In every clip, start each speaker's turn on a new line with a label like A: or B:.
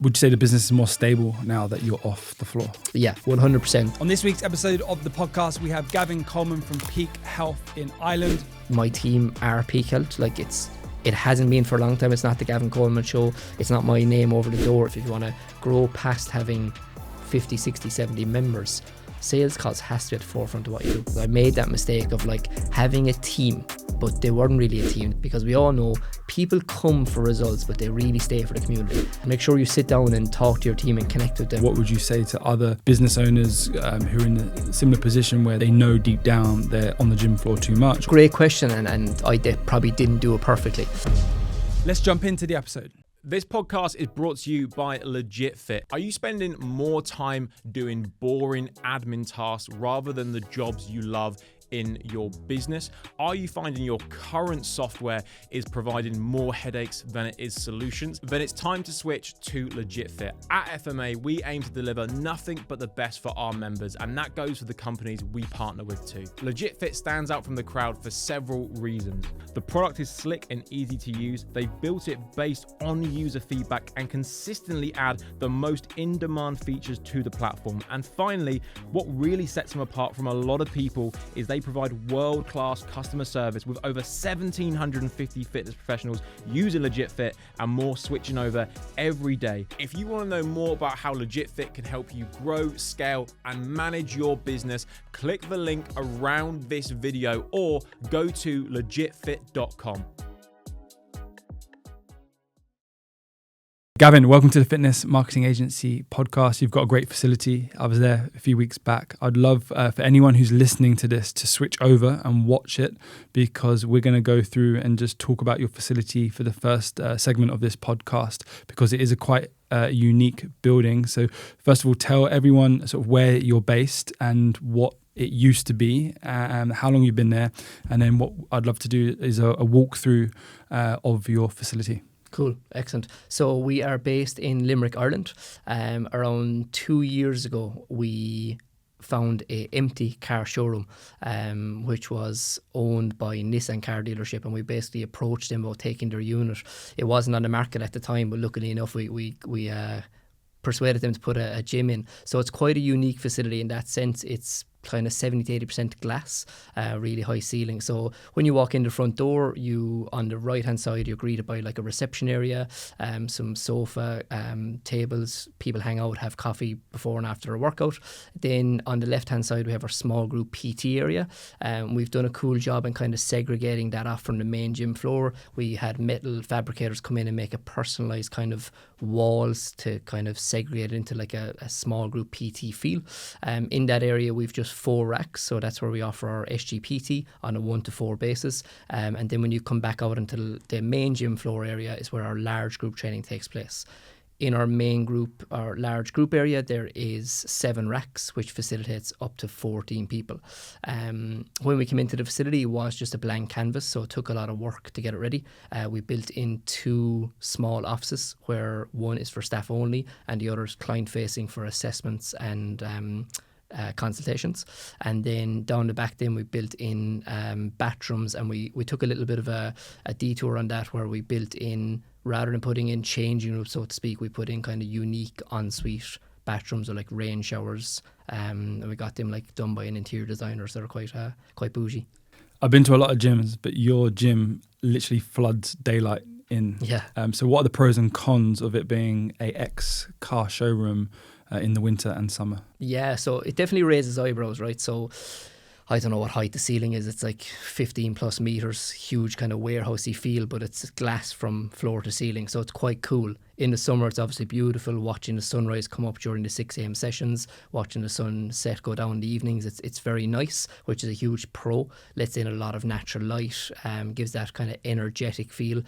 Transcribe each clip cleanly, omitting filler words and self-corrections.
A: Would you say the business is more stable now that you're off the floor?
B: Yeah, 100%.
A: On this week's episode of the podcast, we have Gavin Coleman from Peak Health in Ireland.
B: My team are Peak Health. It hasn't been for a long time. It's not the Gavin Coleman show. It's not my name over the door. If you want to grow past having 50, 60, 70 members, sales calls has to be at the forefront of what you do. I made that mistake of having a team, but they weren't really a team, because we all know people come for results, but they really stay for the community. Make sure you sit down and talk to your team and connect with them.
A: What would you say to other business owners who are in a similar position where they know deep down they're on the gym floor too much?
B: Great question, and I probably didn't do it perfectly.
A: Let's jump into the episode.
C: This podcast is brought to you by Legit Fit. Are you spending more time doing boring admin tasks rather than the jobs you love in your business? Are you finding your current software is providing more headaches than it is solutions? Then it's time to switch to Legit Fit. At FMA, we aim to deliver nothing but the best for our members, and that goes for the companies we partner with too. Legit Fit stands out from the crowd for several reasons. The product is slick and easy to use. They've built it based on user feedback and consistently add the most in-demand features to the platform. And finally, what really sets them apart from a lot of people is they provide world-class customer service with over 1,750 fitness professionals using Legit Fit and more switching over every day. If you want to know more about how Legit Fit can help you grow, scale, and manage your business, click the link around this video or go to legitfit.com.
A: Gavin, welcome to the Fitness Marketing Agency podcast. You've got a great facility. I was there a few weeks back. I'd love for anyone who's listening to this to switch over and watch it, because we're going to go through and just talk about your facility for the first segment of this podcast, because it is a quite unique building. So first of all, tell everyone sort of where you're based and what it used to be and how long you've been there. And then what I'd love to do is a walkthrough of your facility.
B: Cool, excellent. So we are based in Limerick, Ireland. Around 2 years ago, we found an empty car showroom, which was owned by Nissan car dealership, and we basically approached them about taking their unit. It wasn't on the market at the time, but luckily enough, we persuaded them to put a gym in. So it's quite a unique facility in that sense. It's kind of 70 to 80% glass, really high ceiling. So when you walk in the front door, you on the right hand side, you're greeted by a reception area, some sofa, tables, people hang out, have coffee before and after a workout. Then on the left hand side, we have our small group PT area. We've done a cool job in kind of segregating that off from the main gym floor. We had metal fabricators come in and make a personalized kind of walls to kind of segregate it into a small group PT feel. In that area, we've just 4 racks, so that's where we offer our SGPT on a 1-to-4 basis, and then when you come back out into the main gym floor area is where our large group training takes place. In our main group, our large group area, there is 7 racks, which facilitates up to 14 people. When we came into the facility, it was just a blank canvas, so it took a lot of work to get it ready. We built in 2 small offices, where one is for staff only and the other is client-facing for assessments and consultations. And then down the back then we built in bathrooms, and we took a little bit of a detour on that, where we built in, rather than putting in changing rooms, so to speak, we put in kind of unique ensuite bathrooms or rain showers, and we got them done by an interior designer, so they're quite bougie.
A: I've been to a lot of gyms, but your gym literally floods daylight in.
B: Yeah.
A: So what are the pros and cons of it being a ex-car showroom in the winter and summer?
B: Yeah, so it definitely raises eyebrows, right? So I don't know what height the ceiling is. It's 15 plus meters, huge kind of warehousey feel, but it's glass from floor to ceiling, so it's quite cool. In the summer, it's obviously beautiful, watching the sunrise come up during the 6 a.m. sessions, watching the sunset go down in the evenings. It's very nice, which is a huge pro. Lets in a lot of natural light, gives that kind of energetic feel.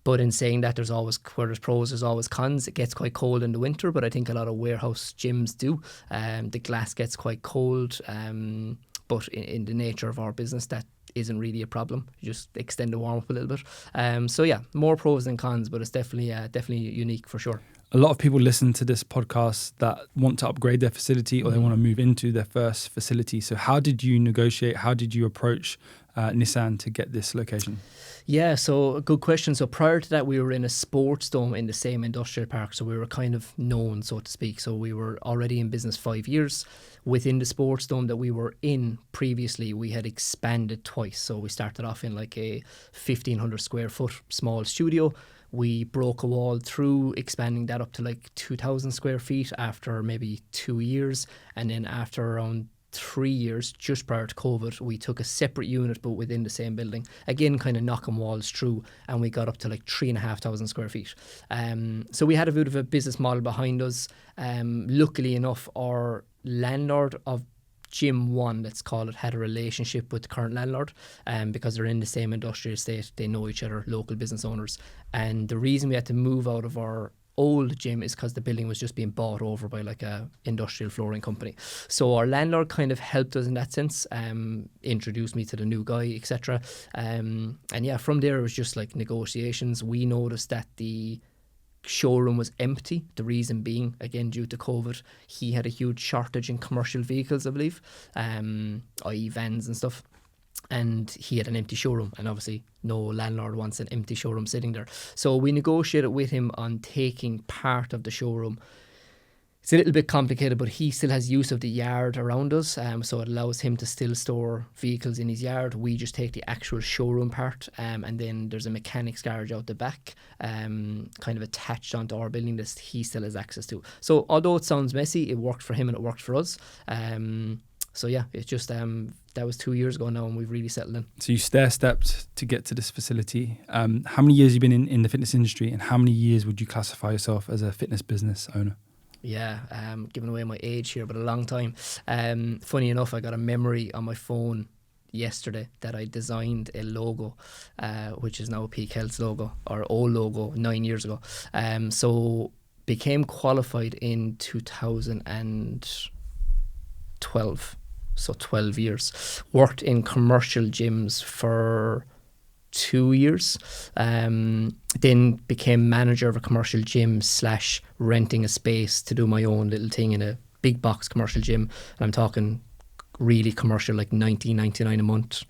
B: But in saying that, there's always, where there's pros, there's always cons. It gets quite cold in the winter, but I think a lot of warehouse gyms do. The glass gets quite cold, but in the nature of our business, that isn't really a problem. You just extend the warm up a little bit. So yeah, more pros than cons, but it's definitely unique for sure.
A: A lot of people listen to this podcast that want to upgrade their facility or they want to move into their first facility. So how did you negotiate? How did you approach Nissan to get this location?
B: Yeah, so a good question. So prior to that, we were in a sports dome in the same industrial park. So we were kind of known, so to speak. So we were already in business 5 years. Within the sports dome that we were in previously, we had expanded twice. So we started off in like a 1,500 square foot small studio. We broke a wall through, expanding that up to like 2,000 square feet after maybe 2 years. And then after around 3 years, just prior to COVID, we took a separate unit but within the same building, again kind of knocking walls through, and we got up to like 3,500 square feet. So we had a bit of a business model behind us. Luckily enough, our landlord of Gym 1, let's call it, had a relationship with the current landlord, because they're in the same industrial estate. They know each other, local business owners. And the reason we had to move out of our old gym is because the building was just being bought over by like a industrial flooring company. So our landlord kind of helped us in that sense, introduced me to the new guy, etc. And yeah, from there it was just like negotiations. We noticed that the showroom was empty. The reason being, again, due to COVID, he had a huge shortage in commercial vehicles, I believe, i.e. vans and stuff. And he had an empty showroom, and obviously no landlord wants an empty showroom sitting there. So we negotiated with him on taking part of the showroom. It's a little bit complicated, but he still has use of the yard around us, so it allows him to still store vehicles in his yard. We just take the actual showroom part, and then there's a mechanics garage out the back, kind of attached onto our building that he still has access to. So although it sounds messy, it worked for him and it worked for us. So yeah, it's just that was 2 years ago now, and we've really settled in.
A: So you stair-stepped to get to this facility. How many years have you been in the fitness industry, and how many years would you classify yourself as a fitness business owner?
B: Yeah, giving away my age here, but a long time. Funny enough, I got a memory on my phone yesterday that I designed a logo, which is now Peak Health's logo, our old logo 9 years ago. So became qualified in 2012. So 12 years. Worked in commercial gyms for 2 years. Then became manager of a commercial gym / renting a space to do my own little thing in a big box commercial gym. And I'm talking really commercial, like $19.99 a month.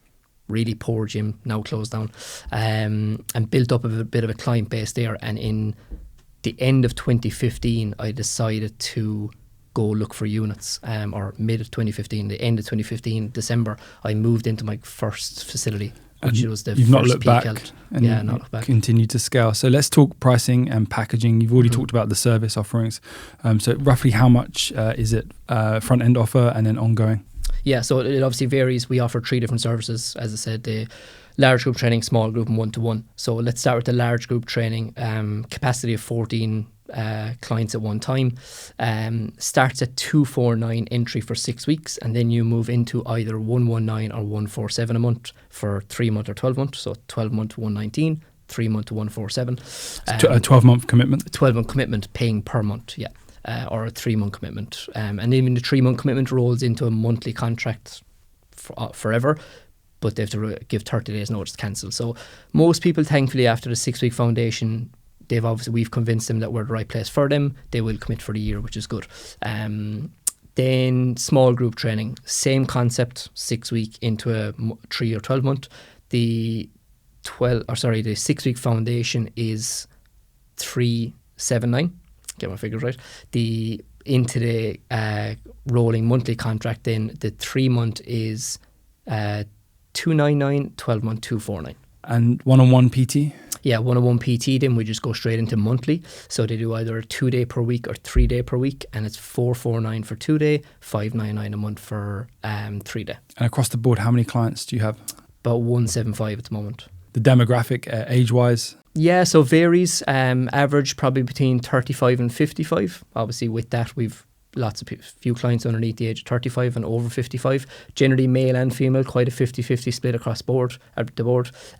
B: Really poor gym, now closed down. And built up a bit of a client base there. And in the end of 2015, I decided to go look for units, or mid of 2015, the end of 2015, December, I moved into my first facility, which was the
A: you've
B: first
A: not looked back, and
B: yeah, not looked back.
A: Continue to scale. So let's talk pricing and packaging. You've already talked about the service offerings. So roughly how much is it front end offer and then ongoing?
B: Yeah, so it obviously varies. We offer 3 different services, as I said, the large group training, small group, and one-to-one. So let's start with the large group training. Capacity of 14 clients at one time. Starts at $249 entry for 6 weeks, and then you move into either $119 or $147 a month for 3 month or 12 month. So 12 month to $119, 3 month to $147.
A: A 12-month commitment.
B: 12-month commitment, paying per month, yeah, or a 3 month commitment. And even the 3 month commitment rolls into a monthly contract forever. But they have to give 30 days notice to cancel. So most people, thankfully, after the 6 week foundation, we've convinced them that we're the right place for them. They will commit for the year, which is good. Then small group training, same concept, 6 week into a 3 or 12 month. The 6 week foundation is $379. Get my figures right. Into the rolling monthly contract, then the 3 month is $299, 12 month $249.
A: And one-on-one PT?
B: Yeah, one-on-one PT, then we just go straight into monthly. So they do either a 2 day per week or 3 day per week, and it's $449 for 2 day, $599 a month for 3 day.
A: And across the board, how many clients do you have?
B: About 175 at the moment.
A: The demographic, age-wise?
B: Yeah, so varies. Average probably between 35 and 55. Obviously, with that, we've lots of few clients underneath the age of 35 and over 55. Generally male and female, quite a 50-50 split across the board.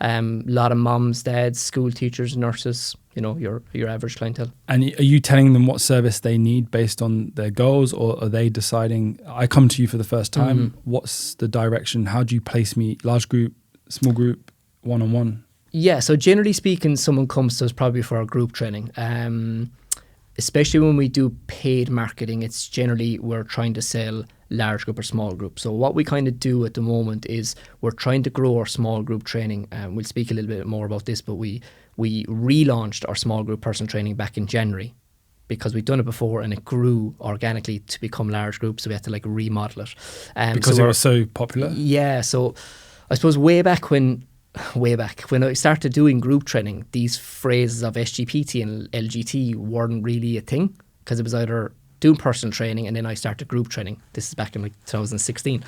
B: A lot of moms, dads, school teachers, nurses, your average clientele. And
A: are you telling them what service they need based on their goals, or are they deciding, I come to you for the first time, what's the direction? How do you place me? Large group, small group, one-on-one?
B: Yeah, so generally speaking, someone comes to us probably for our group training. Especially when we do paid marketing, it's generally we're trying to sell large group or small group. So what we kind of do at the moment is we're trying to grow our small group training. We'll speak a little bit more about this, but we relaunched our small group personal training back in January because we'd done it before and it grew organically to become large groups. So we had to like remodel it.
A: Because it was so popular?
B: Yeah. So I suppose way back when I started doing group training, these phrases of SGPT and LGT weren't really a thing because it was either doing personal training and then I started group training. This is back in like 2016.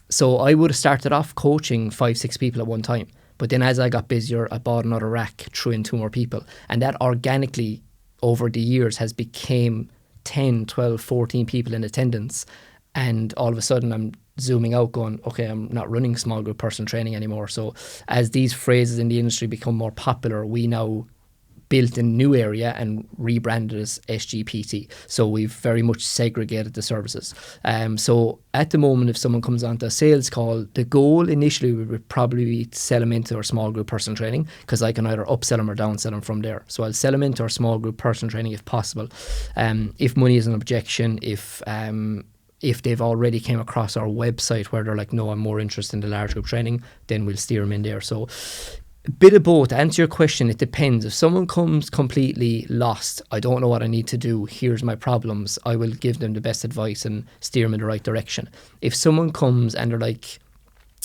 B: So I would have started off coaching 5-6 people at one time. But then as I got busier, I bought another rack, threw in 2 more people. And that organically over the years has became 10, 12, 14 people in attendance. And all of a sudden I'm zooming out going, okay, I'm not running small group personal training anymore. So as these phrases in the industry become more popular, we now built a new area and rebranded as SGPT. So we've very much segregated the services. So at the moment, if someone comes onto a sales call, the goal initially would probably be to sell them into our small group personal training because I can either upsell them or downsell them from there. So I'll sell them into our small group personal training if possible. If money is an objection, if they've already came across our website where they're like, no, I'm more interested in the large group training, then we'll steer them in there. So a bit of both. To answer your question, it depends. If someone comes completely lost, I don't know what I need to do, here's my problems, I will give them the best advice and steer them in the right direction. If someone comes and they're like,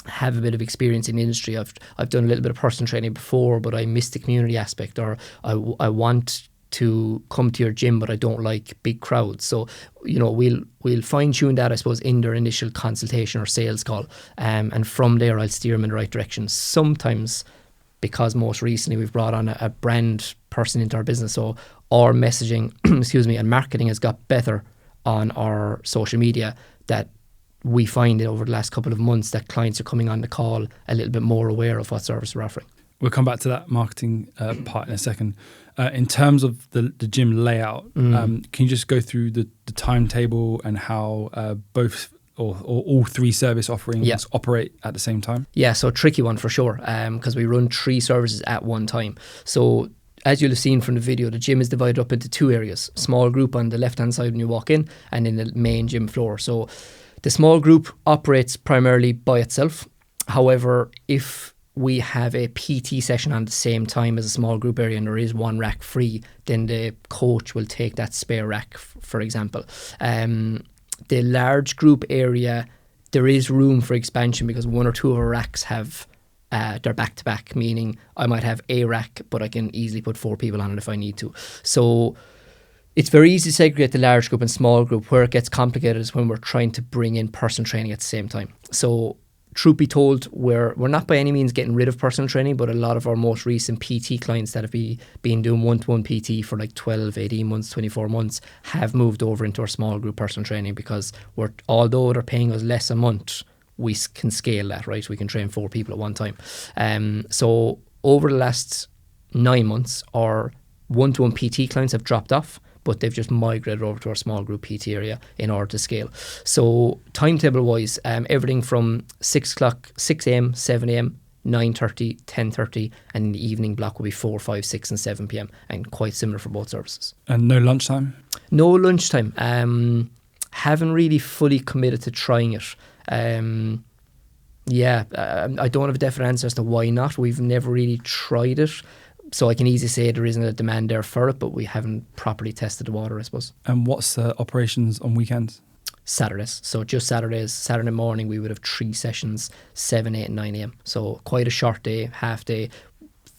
B: have a bit of experience in the industry, I've done a little bit of personal training before, but I miss the community aspect, or I want to come to your gym, but I don't like big crowds. So, we'll fine tune that, I suppose, in their initial consultation or sales call. And from there, I'll steer them in the right direction. Sometimes, because most recently we've brought on a brand person into our business, so our messaging, and marketing has got better on our social media, that we find that over the last couple of months that clients are coming on the call a little bit more aware of what service we're offering.
A: We'll come back to that marketing part in a second. In terms of the gym layout, can you just go through the timetable and how both or all 3 service offerings operate at the same time? Yeah,
B: so tricky one for sure, because we run 3 services at one time. So as you'll have seen from the video, the gym is divided up into 2 areas. Small group on the left-hand side when you walk in, and in the main gym floor. So the small group operates primarily by itself. However, if we have a PT session on the same time as a small group area and there is 1 rack free, then the coach will take that spare rack, for example. The large group area, there is room for expansion because 1 or 2 of our racks have they're back to back, meaning I might have a rack, but I can easily put 4 people on it if I need to. So it's very easy to segregate the large group and small group. Where it gets complicated is when we're trying to bring in personal training at the same time. So truth be told, we're not by any means getting rid of personal training, but a lot of our most recent PT clients that have been doing one-to-one PT for like 12, 18 months, 24 months have moved over into our small group personal training because although they're paying us less a month, we can scale that, right? We can train 4 people at one time. So over the last 9 months, our one-to-one PT clients have dropped off, but they've just migrated over to our small group PT area in order to scale. So timetable-wise, everything from 6 a.m., 7 a.m., 9:30, 10:30, and in the evening block will be 4, 5, 6 and 7 p.m. and quite similar for both services.
A: And no lunchtime?
B: No lunchtime. Haven't really fully committed to trying it. I don't have a definite answer as to why not. We've never really tried it. So I can easily say there isn't a demand there for it, but we haven't properly tested the water, I suppose.
A: And what's the operations on weekends?
B: Saturdays. So just Saturdays. Saturday morning we would have 3 sessions, 7, 8 and 9 a.m. So quite a short day, half day.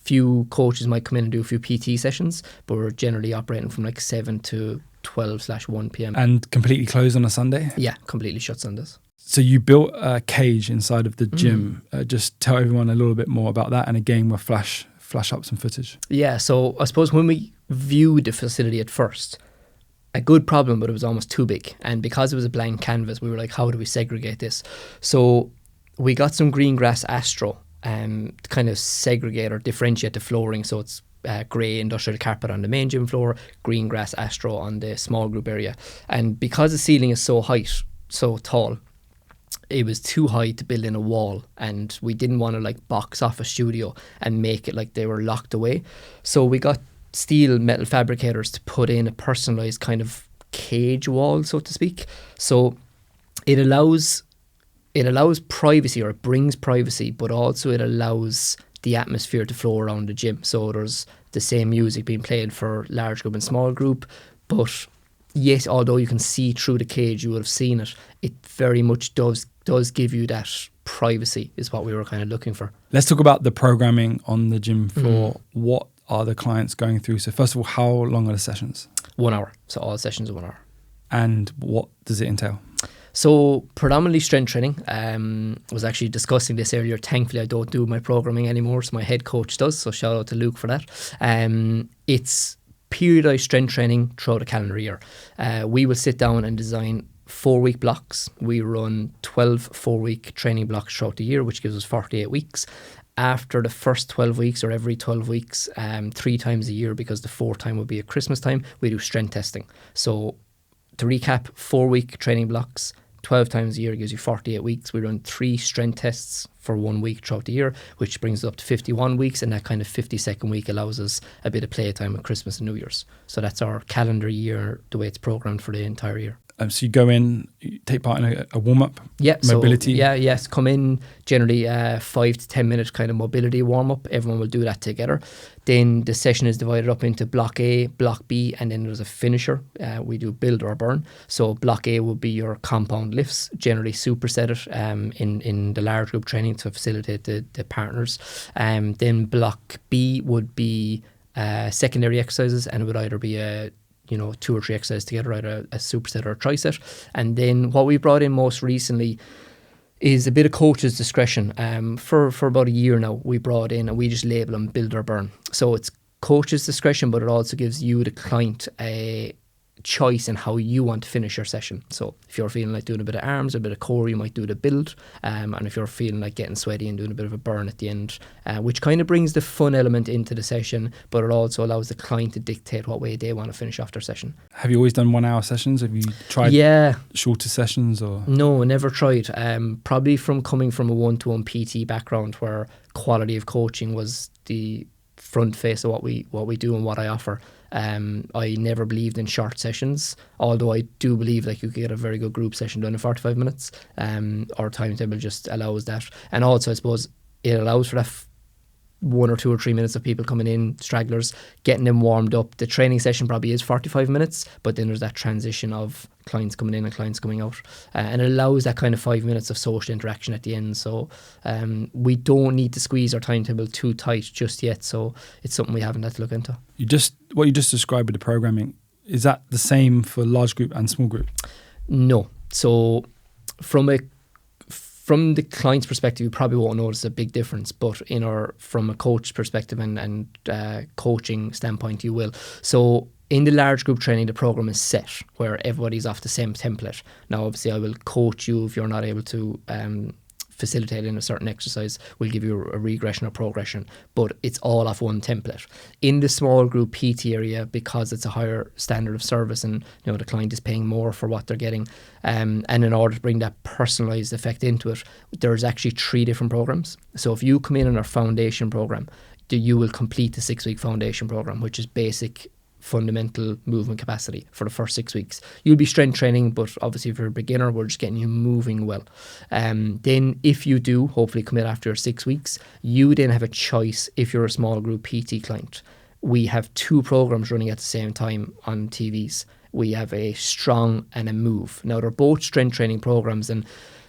B: Few coaches might come in and do a few PT sessions, but we're generally operating from like 7 to 12/1 p.m.
A: And completely closed on a Sunday?
B: Yeah, completely shut Sundays.
A: So you built a cage inside of the gym. Just tell everyone a little bit more about that, and again we'll flash up some footage.
B: Yeah, so I suppose when we viewed the facility at first, a good problem, but it was almost too big. And because it was a blank canvas, we were like, how do we segregate this? So we got some green grass astro to kind of segregate or differentiate the flooring. So it's grey industrial carpet on the main gym floor, green grass astro on the small group area. And because the ceiling is so tall, it was too high to build in a wall, and we didn't want to like box off a studio and make it like they were locked away. So we got steel metal fabricators to put in a personalized kind of cage wall, so to speak. So It allows privacy, or it brings privacy, but also it allows the atmosphere to flow around the gym. So there's the same music being played for large group and small group, but yet, although you can see through the cage, you would have seen it, it very much does give you that privacy, is what we were kind of looking for.
A: Let's talk about the programming on the gym floor. What are the clients going through? So first of all, how long are the sessions?
B: 1 hour. So all sessions are 1 hour.
A: And what does it entail?
B: So predominantly strength training. Was actually discussing this earlier. Thankfully, I don't do my programming anymore, so my head coach does. So shout out to Luke for that. It's periodized strength training throughout a calendar year. We will sit down and design 4-week blocks. We run 12 4-week training blocks throughout the year, which gives us 48 weeks. After the first 12 weeks, or every 12 weeks, 3 times a year, because the 4th time will be at Christmas time, we do strength testing. So to recap, 4-week training blocks, 12 times a year gives you 48 weeks. We run 3 strength tests for 1 week throughout the year, which brings us up to 51 weeks. And that kind of 52nd week allows us a bit of playtime at Christmas and New Year's. So that's our calendar year, the way it's programmed for the entire year.
A: So you go in, you take part in a warm-up, mobility?
B: Yes. Come in, generally 5 to 10 minute kind of mobility warm-up. Everyone will do that together. Then the session is divided up into Block A, Block B, and then there's a finisher. We do build or burn. So Block A will be your compound lifts, generally supersetted in the large group training to facilitate the partners. Then Block B would be secondary exercises, and it would either be a 2 or 3 exercises together, either a superset or a tricep. And then what we brought in most recently is a bit of coach's discretion. For about a year now, we brought in, and we just label them build or burn. So it's coach's discretion, but it also gives you, the client, a choice in how you want to finish your session. So if you're feeling like doing a bit of arms, a bit of core, you might do the build, and if you're feeling like getting sweaty and doing a bit of a burn at the end, which kind of brings the fun element into the session, but it also allows the client to dictate what way they want to finish off their session.
A: Have you always done 1 hour sessions? Have you tried shorter sessions? Or
B: no, never tried. Probably from coming from a 1-to-1 PT background, where quality of coaching was the front face of what we do and what I offer. I never believed in short sessions, although I do believe like you could get a very good group session done in 45 minutes. Our timetable just allows that. And also, I suppose, it allows for that 1 or 2 or 3 minutes of people coming in, stragglers, getting them warmed up. The training session probably is 45 minutes, but then there's that transition of clients coming in and clients coming out. And it allows that kind of 5 minutes of social interaction at the end. So we don't need to squeeze our timetable too tight just yet. So it's something we haven't had to look into.
A: What you just described with the programming, is that the same for large group and small group?
B: No. So from the client's perspective, you probably won't notice a big difference, but from a coach perspective and coaching standpoint, you will. So in the large group training, the program is set where everybody's off the same template. Now, obviously, I will coach you if you're not able to facilitate in a certain exercise. We'll give you a regression or progression, but it's all off one template. In the small group PT area, because it's a higher standard of service and the client is paying more for what they're getting, and in order to bring that personalized effect into it, there's actually 3 different programs. So if you come in on our foundation program, you will complete the 6-week foundation program, which is basic fundamental movement capacity for the first 6 weeks. You'll be strength training, but obviously if you're a beginner, we're just getting you moving well. Then if you do hopefully commit after your 6 weeks, you then have a choice. If you're a small group PT client, we have 2 programs running at the same time on TVs. We have a strong and a move. Now they're both strength training programs, and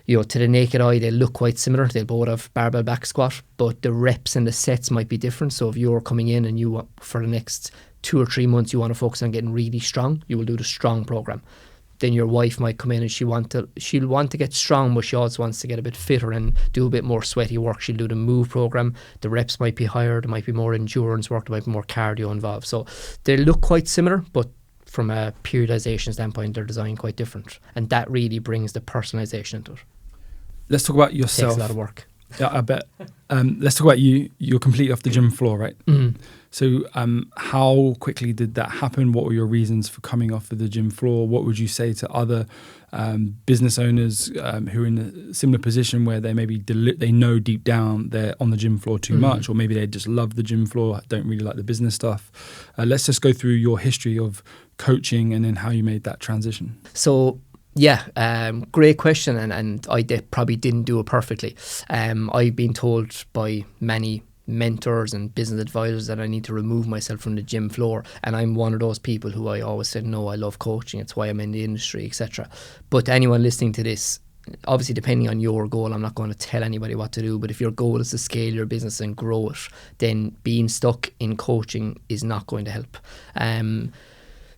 B: to the naked eye, they look quite similar. They both have barbell back squat, but the reps and the sets might be different. So if you're coming in and you, for the next 2 or 3 months, you want to focus on getting really strong, you will do the strong program. Then your wife might come in and she'll want to get strong, but she also wants to get a bit fitter and do a bit more sweaty work. She'll do the move program. The reps might be higher. There might be more endurance work. There might be more cardio involved. So they look quite similar, but from a periodization standpoint, they're designed quite different. And that really brings the personalization into it.
A: Let's talk about yourself.
B: It takes a lot of work.
A: Yeah, I bet. Let's talk about you. You're completely off the gym floor, right?
B: Mm-hmm.
A: So how quickly did that happen? What were your reasons for coming off of the gym floor? What would you say to other business owners who are in a similar position where they maybe they know deep down they're on the gym floor too much, or maybe they just love the gym floor, don't really like the business stuff? Let's just go through your history of coaching and then how you made that transition.
B: So Great question, and I probably didn't do it perfectly. I've been told by many mentors and business advisors that I need to remove myself from the gym floor, and I'm one of those people who I always said, no, I love coaching, it's why I'm in the industry, etc. But to anyone listening to this, obviously depending on your goal, I'm not going to tell anybody what to do, but if your goal is to scale your business and grow it, then being stuck in coaching is not going to help.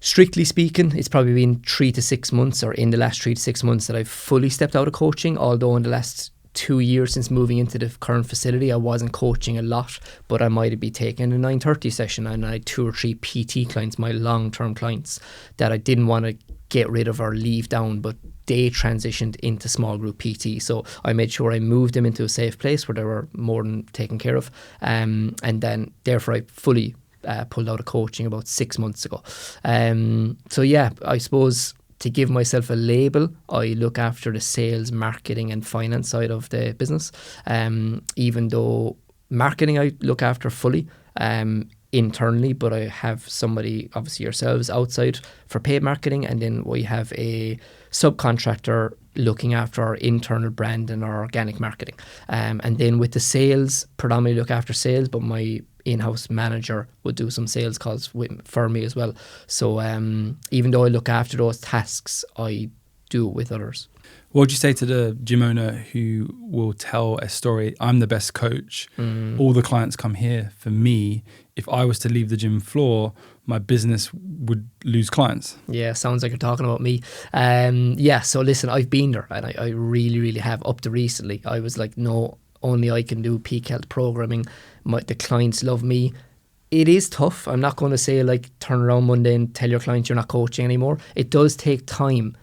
B: Strictly speaking, it's probably been 3 to 6 months, or in the last 3 to 6 months, that I've fully stepped out of coaching, although in the last 2 years since moving into the current facility, I wasn't coaching a lot, but I might be taking a 9:30 session, and I had 2 or 3 PT clients, my long-term clients, that I didn't want to get rid of or leave down, but they transitioned into small group PT. So I made sure I moved them into a safe place where they were more than taken care of. And then therefore I fully pulled out of coaching about 6 months ago. I suppose to give myself a label, I look after the sales, marketing and finance side of the business. Even though marketing I look after fully internally, but I have somebody, obviously yourselves, outside for paid marketing, and then we have a subcontractor looking after our internal brand and our organic marketing. And then with the sales, predominantly look after sales, but my in-house manager would do some sales calls for me as well. So even though I look after those tasks, I do it with others.
A: What would you say to the gym owner who will tell a story, I'm the best coach, all the clients come here for me. If I was to leave the gym floor, my business would lose clients.
B: Yeah, sounds like you're talking about me. So listen, I've been there, and I really, really have. Up to recently, I was like, no, only I can do peak health programming. The clients love me. It is tough. I'm not going to say like turn around Monday and tell your clients you're not coaching anymore. It does take time.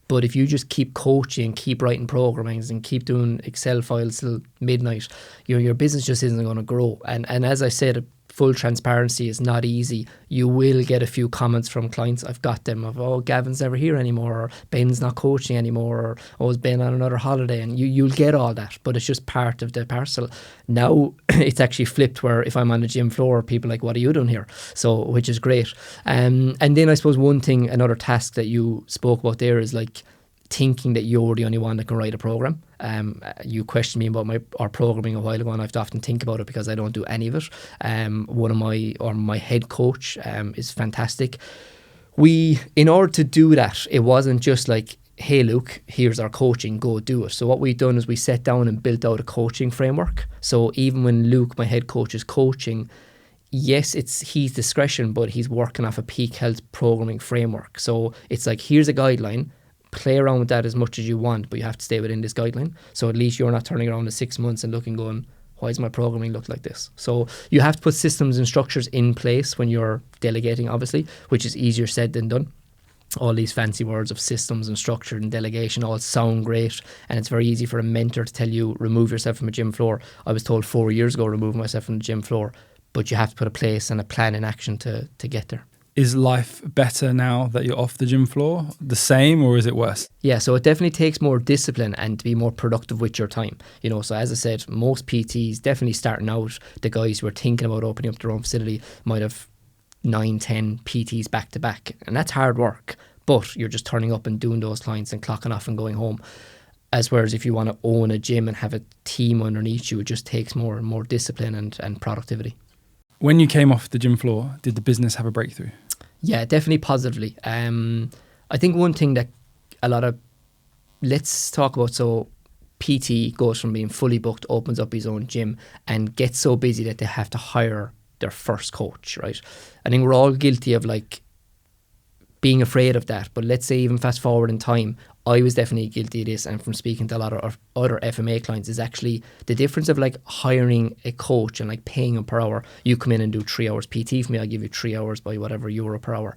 B: But if you just keep coaching, keep writing programmings and keep doing Excel files till midnight, your business just isn't going to grow. And as I said, full transparency is not easy. You will get a few comments from clients. I've got them of, oh, Gavin's never here anymore, or Ben's not coaching anymore, or oh, is Ben on another holiday? And you'll get all that, but it's just part of the parcel. Now it's actually flipped where if I'm on the gym floor, people are like, what are you doing here? So, which is great. And then I suppose another task that you spoke about there is like thinking that you're the only one that can write a program. You questioned me about our programming a while ago, and I have to often think about it because I don't do any of it. My head coach is fantastic. In order to do that, it wasn't just like, hey Luke, here's our coaching, go do it. So what we've done is we sat down and built out a coaching framework. So even when Luke, my head coach, is coaching, yes, it's his discretion, but he's working off a peak health programming framework. So it's like, here's a guideline, play around with that as much as you want, but you have to stay within this guideline. So at least you're not turning around in 6 months and going, why does my programming look like this? So you have to put systems and structures in place when you're delegating, obviously, which is easier said than done. All these fancy words of systems and structure and delegation all sound great, and it's very easy for a mentor to tell you, remove yourself from a gym floor. I was told 4 years ago, remove myself from the gym floor, but you have to put a place and a plan in action to get there.
A: Is life better now that you're off the gym floor? The same, or is it worse?
B: Yeah, so it definitely takes more discipline and to be more productive with your time. So as I said, most PTs, definitely starting out, the guys who are thinking about opening up their own facility might have 9-10 PTs back to back, and that's hard work, but you're just turning up and doing those clients and clocking off and going home. Whereas if you want to own a gym and have a team underneath you, it just takes more and more discipline and productivity.
A: When you came off the gym floor, did the business have a breakthrough?
B: Yeah, definitely positively. I think one thing that let's talk about, so PT goes from being fully booked, opens up his own gym and gets so busy that they have to hire their first coach, right? I think we're all guilty of like being afraid of that. But let's say even fast forward in time, I was definitely guilty of this, and from speaking to a lot of other FMA clients, is actually the difference of like hiring a coach and like paying him per hour. You come in and do 3 hours PT for me, I'll give you 3 hours by whatever euro per hour,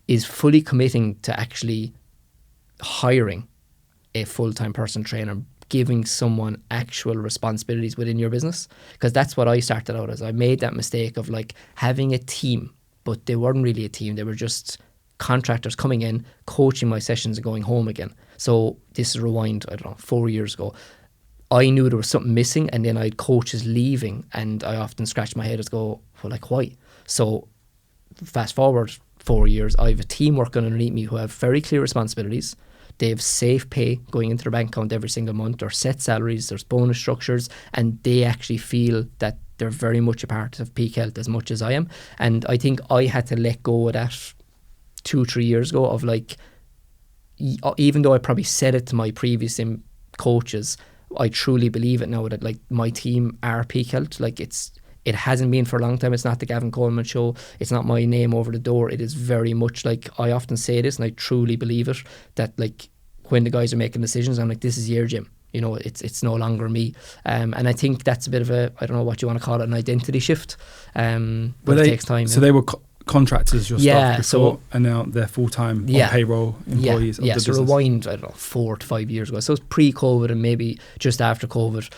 B: is fully committing to actually hiring a full-time personal trainer, giving someone actual responsibilities within your business. Because that's what I started out as. I made that mistake of like having a team, but they weren't really a team. They were just contractors coming in, coaching my sessions and going home again. So this is rewind, 4 years ago. I knew there was something missing, and then I had coaches leaving, and I often scratch my head and go, well, like, why? So fast forward 4 years, I have a team working underneath me who have very clear responsibilities. They have safe pay going into their bank account every single month. There's set salaries, there's bonus structures, and they actually feel that they're very much a part of Peak Health as much as I am. And I think I had to let go of that 2-3 years ago of like, even though I probably said it to my previous coaches, I truly believe it now that like my team are Peak Health. Like it hasn't been for a long time. It's not the Gavin Coleman show. It's not my name over the door. It is very much like, I often say this and I truly believe it, that like when the guys are making decisions, I'm like, this is your gym. You know, it's no longer me. And I think that's a bit of a, I don't know what you want to call it, an identity shift. But it takes time.
A: So they were contractors, your staff before,
B: so,
A: and now they're full-time on payroll employees of the
B: so
A: business.
B: rewind, I don't know, 4 to 5 years ago. So it's pre-COVID and maybe just after COVID.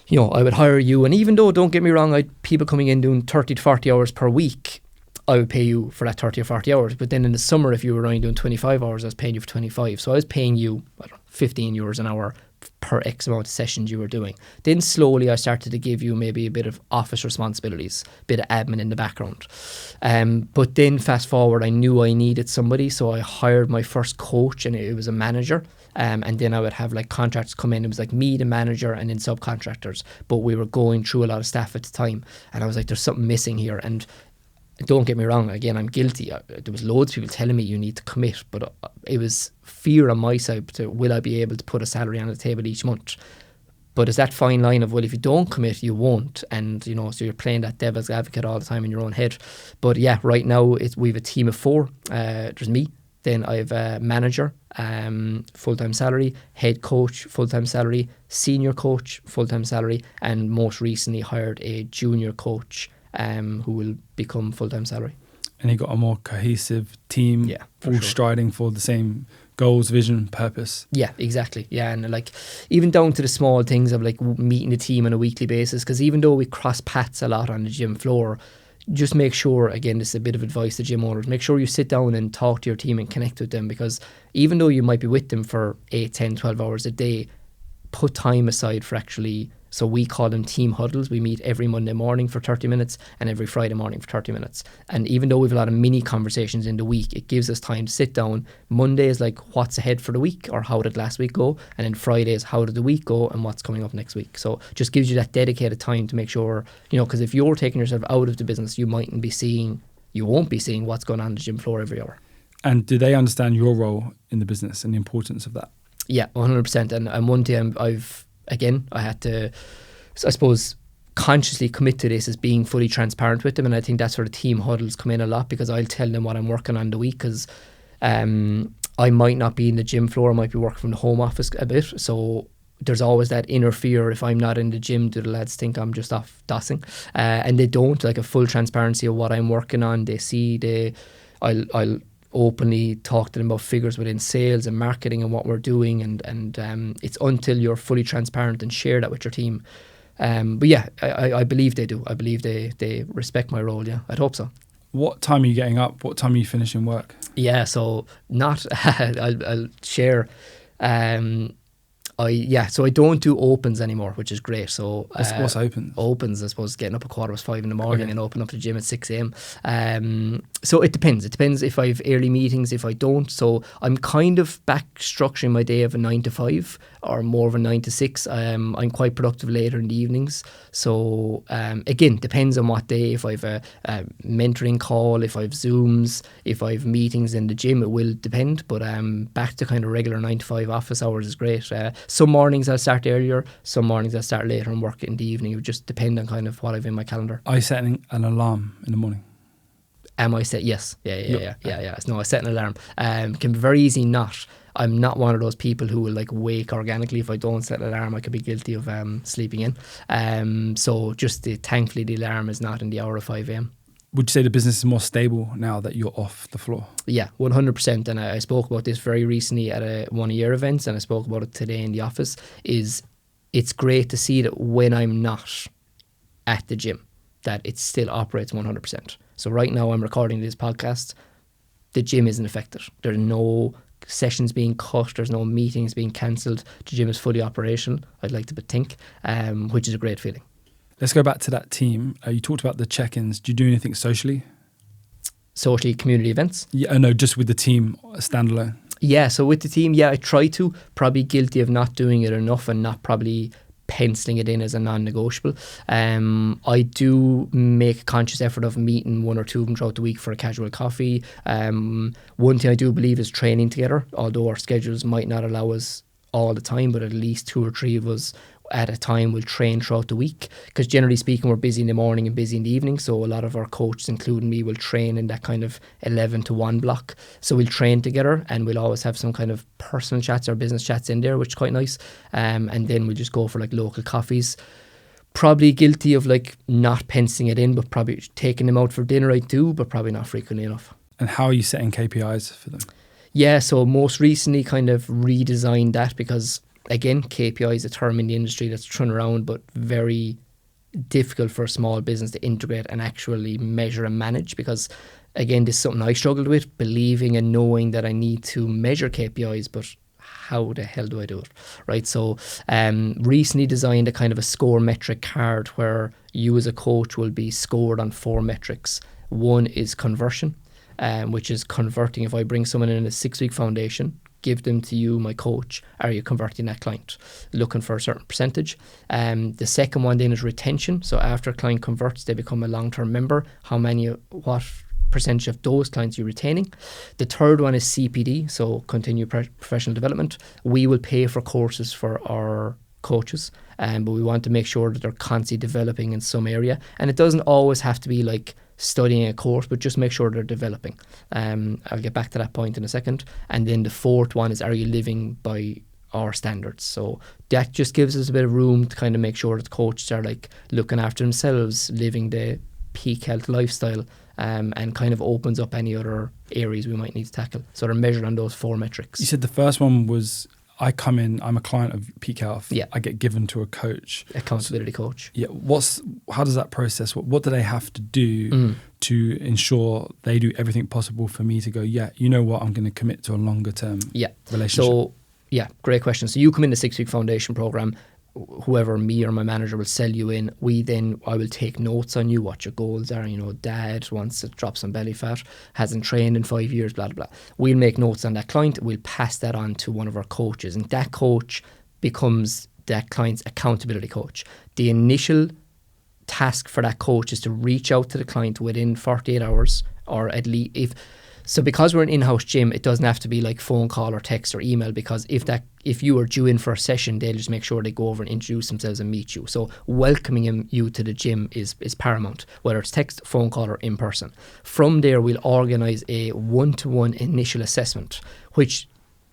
B: You know, I would hire you, and even though, don't get me wrong, I'd people coming in doing 30 to 40 hours per week, I would pay you for that 30 or 40 hours. But then in the summer, if you were only doing 25 hours, I was paying you for 25. So I was paying you, I don't know, 15 euros an hour per X amount of sessions you were doing. Then slowly I started to give you maybe a bit of office responsibilities, a bit of admin in the background. But then fast forward, I knew I needed somebody, so I hired my first coach, and it was a manager. And then I would have like contracts come in. It was like me, the manager, and then subcontractors. But we were going through a lot of staff at the time. And I was like, there's something missing here. And don't get me wrong, again, I'm guilty. There was loads of people telling me you need to commit. But it was fear on my side to, will I be able to put a salary on the table each month? But it's that fine line of, well, if you don't commit, you won't. And, you know, so you're playing that devil's advocate all the time in your own head. But yeah, right now we have a team of 4. There's me. Then I have a manager, full-time salary, head coach, full-time salary, senior coach, full-time salary, and most recently hired a junior coach who will become full-time salary.
A: And you got a more cohesive team, all striding for the same goals, vision, purpose. Yeah,
B: exactly. Yeah, and like even down to the small things of like meeting the team on a weekly basis, because even though we cross paths a lot on the gym floor, just make sure, again, this is a bit of advice to gym owners, make sure you sit down and talk to your team and connect with them, because even though you might be with them for 8, 10, 12 hours a day, put time aside for actually, so we call them team huddles. We meet every Monday morning for 30 minutes and every Friday morning for 30 minutes. And even though we have a lot of mini conversations in the week, it gives us time to sit down. Monday is like, what's ahead for the week, or how did last week go? And then Friday is, how did the week go and what's coming up next week? So just gives you that dedicated time to make sure, you know, because if you're taking yourself out of the business, you won't be seeing what's going on the gym floor every hour.
A: And do they understand your role in the business and the importance of that?
B: Yeah, 100%. And one thing I had to, I suppose, consciously commit to this, is being fully transparent with them. And I think that's where the team huddles come in a lot, because I'll tell them what I'm working on the week, because I might not be in the gym floor, I might be working from the home office a bit. So there's always that inner fear, if I'm not in the gym, do the lads think I'm just off dossing? And they don't, like a full transparency of what I'm working on. They see, I'll openly talk to them about figures within sales and marketing and what we're doing, and it's until you're fully transparent and share that with your team. But yeah, I believe they do. I believe they respect my role. Yeah, I'd hope so.
A: What time are you getting up? What time are you finishing work?
B: Yeah, so not I'll share. So I don't do opens anymore, which is great. So
A: what's opens?
B: Opens, I suppose, getting up at 5:15 in the morning and open up the gym at 6 a.m. So it depends. It depends if I have early meetings, if I don't. So I'm kind of back structuring my day of a 9 to 5 or more of a 9 to 6. I'm quite productive later in the evenings. So again, depends on what day. If I have a mentoring call, if I have Zooms, if I have meetings in the gym, it will depend. But back to kind of regular 9 to 5 office hours is great. Some mornings I'll start earlier, some mornings I'll start later and work in the evening. It would just depend on kind of what I've in my calendar.
A: Are you setting an alarm in the morning?
B: Am I set? Yes. Yeah. No, I set an alarm. Can be very easy not. I'm not one of those people who will like wake organically. If I don't set an alarm, I could be guilty of sleeping in. So just thankfully the alarm is not in the hour of 5 a.m.
A: Would you say the business is more stable now that you're off the floor?
B: Yeah, 100%. And I spoke about this very recently at one of your events, and I spoke about it today in the office. It's great to see that when I'm not at the gym, that it still operates 100%. So right now I'm recording this podcast, the gym isn't affected. There's no sessions being cut, there's no meetings being cancelled. The gym is fully operational, I'd like to think, which is a great feeling. Let's
A: go back to that team. You talked about the check-ins. Do you do anything socially?
B: socially community events.
A: Yeah, no, just with the team, standalone.
B: Yeah, so with the team, I try to. Probably guilty of not doing it enough and not probably penciling it in as a non-negotiable. I do make a conscious effort of meeting one or two of them throughout the week for a casual coffee. One thing I do believe is training together, although our schedules might not allow us all the time, but at least 2 or 3 of us at a time will train throughout the week, because generally speaking we're busy in the morning and busy in the evening, so a lot of our coaches, including me, will train in that kind of 11 to 1 block. So we'll train together and we'll always have some kind of personal chats or business chats in there, which is quite nice. And then we'll just go for like local coffees. Probably guilty of like not penciling it in, but probably taking them out for dinner I do, but probably not frequently enough.
A: And how are you setting KPIs for them?
B: Yeah, so most recently kind of redesigned that, because again, KPI is a term in the industry that's thrown around, but very difficult for a small business to integrate and actually measure and manage, because again, this is something I struggled with, believing and knowing that I need to measure KPIs, but how the hell do I do it, right? So recently designed a kind of a score metric card where you as a coach will be scored on 4 metrics. One is conversion, which is converting. If I bring someone in a 6-week foundation, give them to you, my coach, are you converting that client? Looking for a certain percentage. The second one then is retention. So after a client converts, they become a long-term member. What percentage of those clients you're retaining? The third one is CPD, so continued professional development. We will pay for courses for our coaches, but we want to make sure that they're constantly developing in some area. And it doesn't always have to be like studying a course, but just make sure they're developing. I'll get back to that point in a second. And then the fourth one is, are you living by our standards? So that just gives us a bit of room to kind of make sure that coaches are like looking after themselves, living the peak health lifestyle, and kind of opens up any other areas we might need to tackle. So they're measured on those 4 metrics.
A: You said the first one was, I come in, I'm a client of Peak Health.
B: Yeah.
A: I get given to a coach.
B: Accountability coach.
A: Yeah. How does that process? What do they have to do to ensure they do everything possible for me to go, yeah, you know what, I'm going to commit to a longer term relationship?
B: So, great question. So you come in the 6-week foundation program, whoever, me or my manager, will sell you in. I will take notes on you, what your goals are. Dad wants to drop some belly fat, hasn't trained in 5 years, blah, blah, blah. We'll make notes on that client. We'll pass that on to one of our coaches, and that coach becomes that client's accountability coach. The initial task for that coach is to reach out to the client within 48 hours, or at least because we're an in-house gym, it doesn't have to be like phone call or text or email, because if you are due in for a session, they'll just make sure they go over and introduce themselves and meet you. So welcoming you to the gym is paramount, whether it's text, phone call or in person. From there, we'll organise a one-to-one initial assessment, which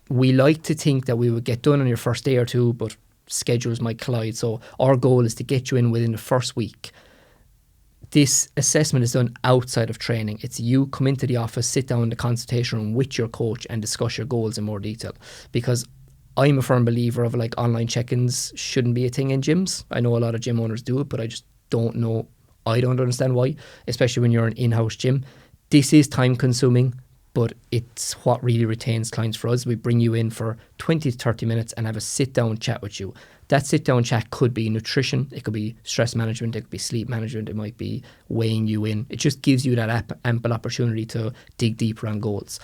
B: we like to think that we would get done on your first day or two, but schedules might collide. So our goal is to get you in within the first week. This assessment is done outside of training. It's you come into the office, sit down in the consultation room with your coach and discuss your goals in more detail. Because I'm a firm believer of like online check-ins shouldn't be a thing in gyms. I know a lot of gym owners do it, but I just don't know. I don't understand why, especially when you're an in-house gym. This is time consuming, but it's what really retains clients for us. We bring you in for 20 to 30 minutes and have a sit-down chat with you. That sit-down chat could be nutrition, it could be stress management, it could be sleep management, it might be weighing you in. It just gives you that ample opportunity to dig deeper on goals.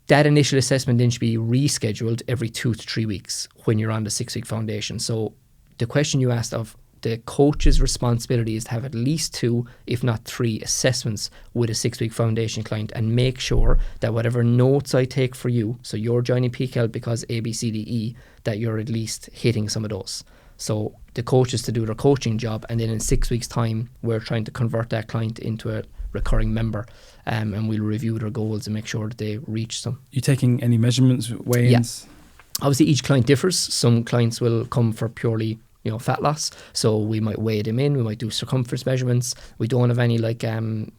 B: That initial assessment then should be rescheduled every 2 to 3 weeks when you're on the 6-week foundation. So the question you asked of the coach's responsibility is to have at least 2, if not 3, assessments with a 6-week foundation client, and make sure that whatever notes I take for you, so you're joining Peak Health because A, B, C, D, E, that you're at least hitting some of those. So the coach is to do their coaching job, and then in 6 weeks' time, we're trying to convert that client into a recurring member, and we'll review their goals and make sure that they reach them.
A: You taking any measurements, weigh-ins?
B: Yeah. Obviously, each client differs. Some clients will come for purely fat loss, so we might weigh them in, we might do circumference measurements. We don't have any like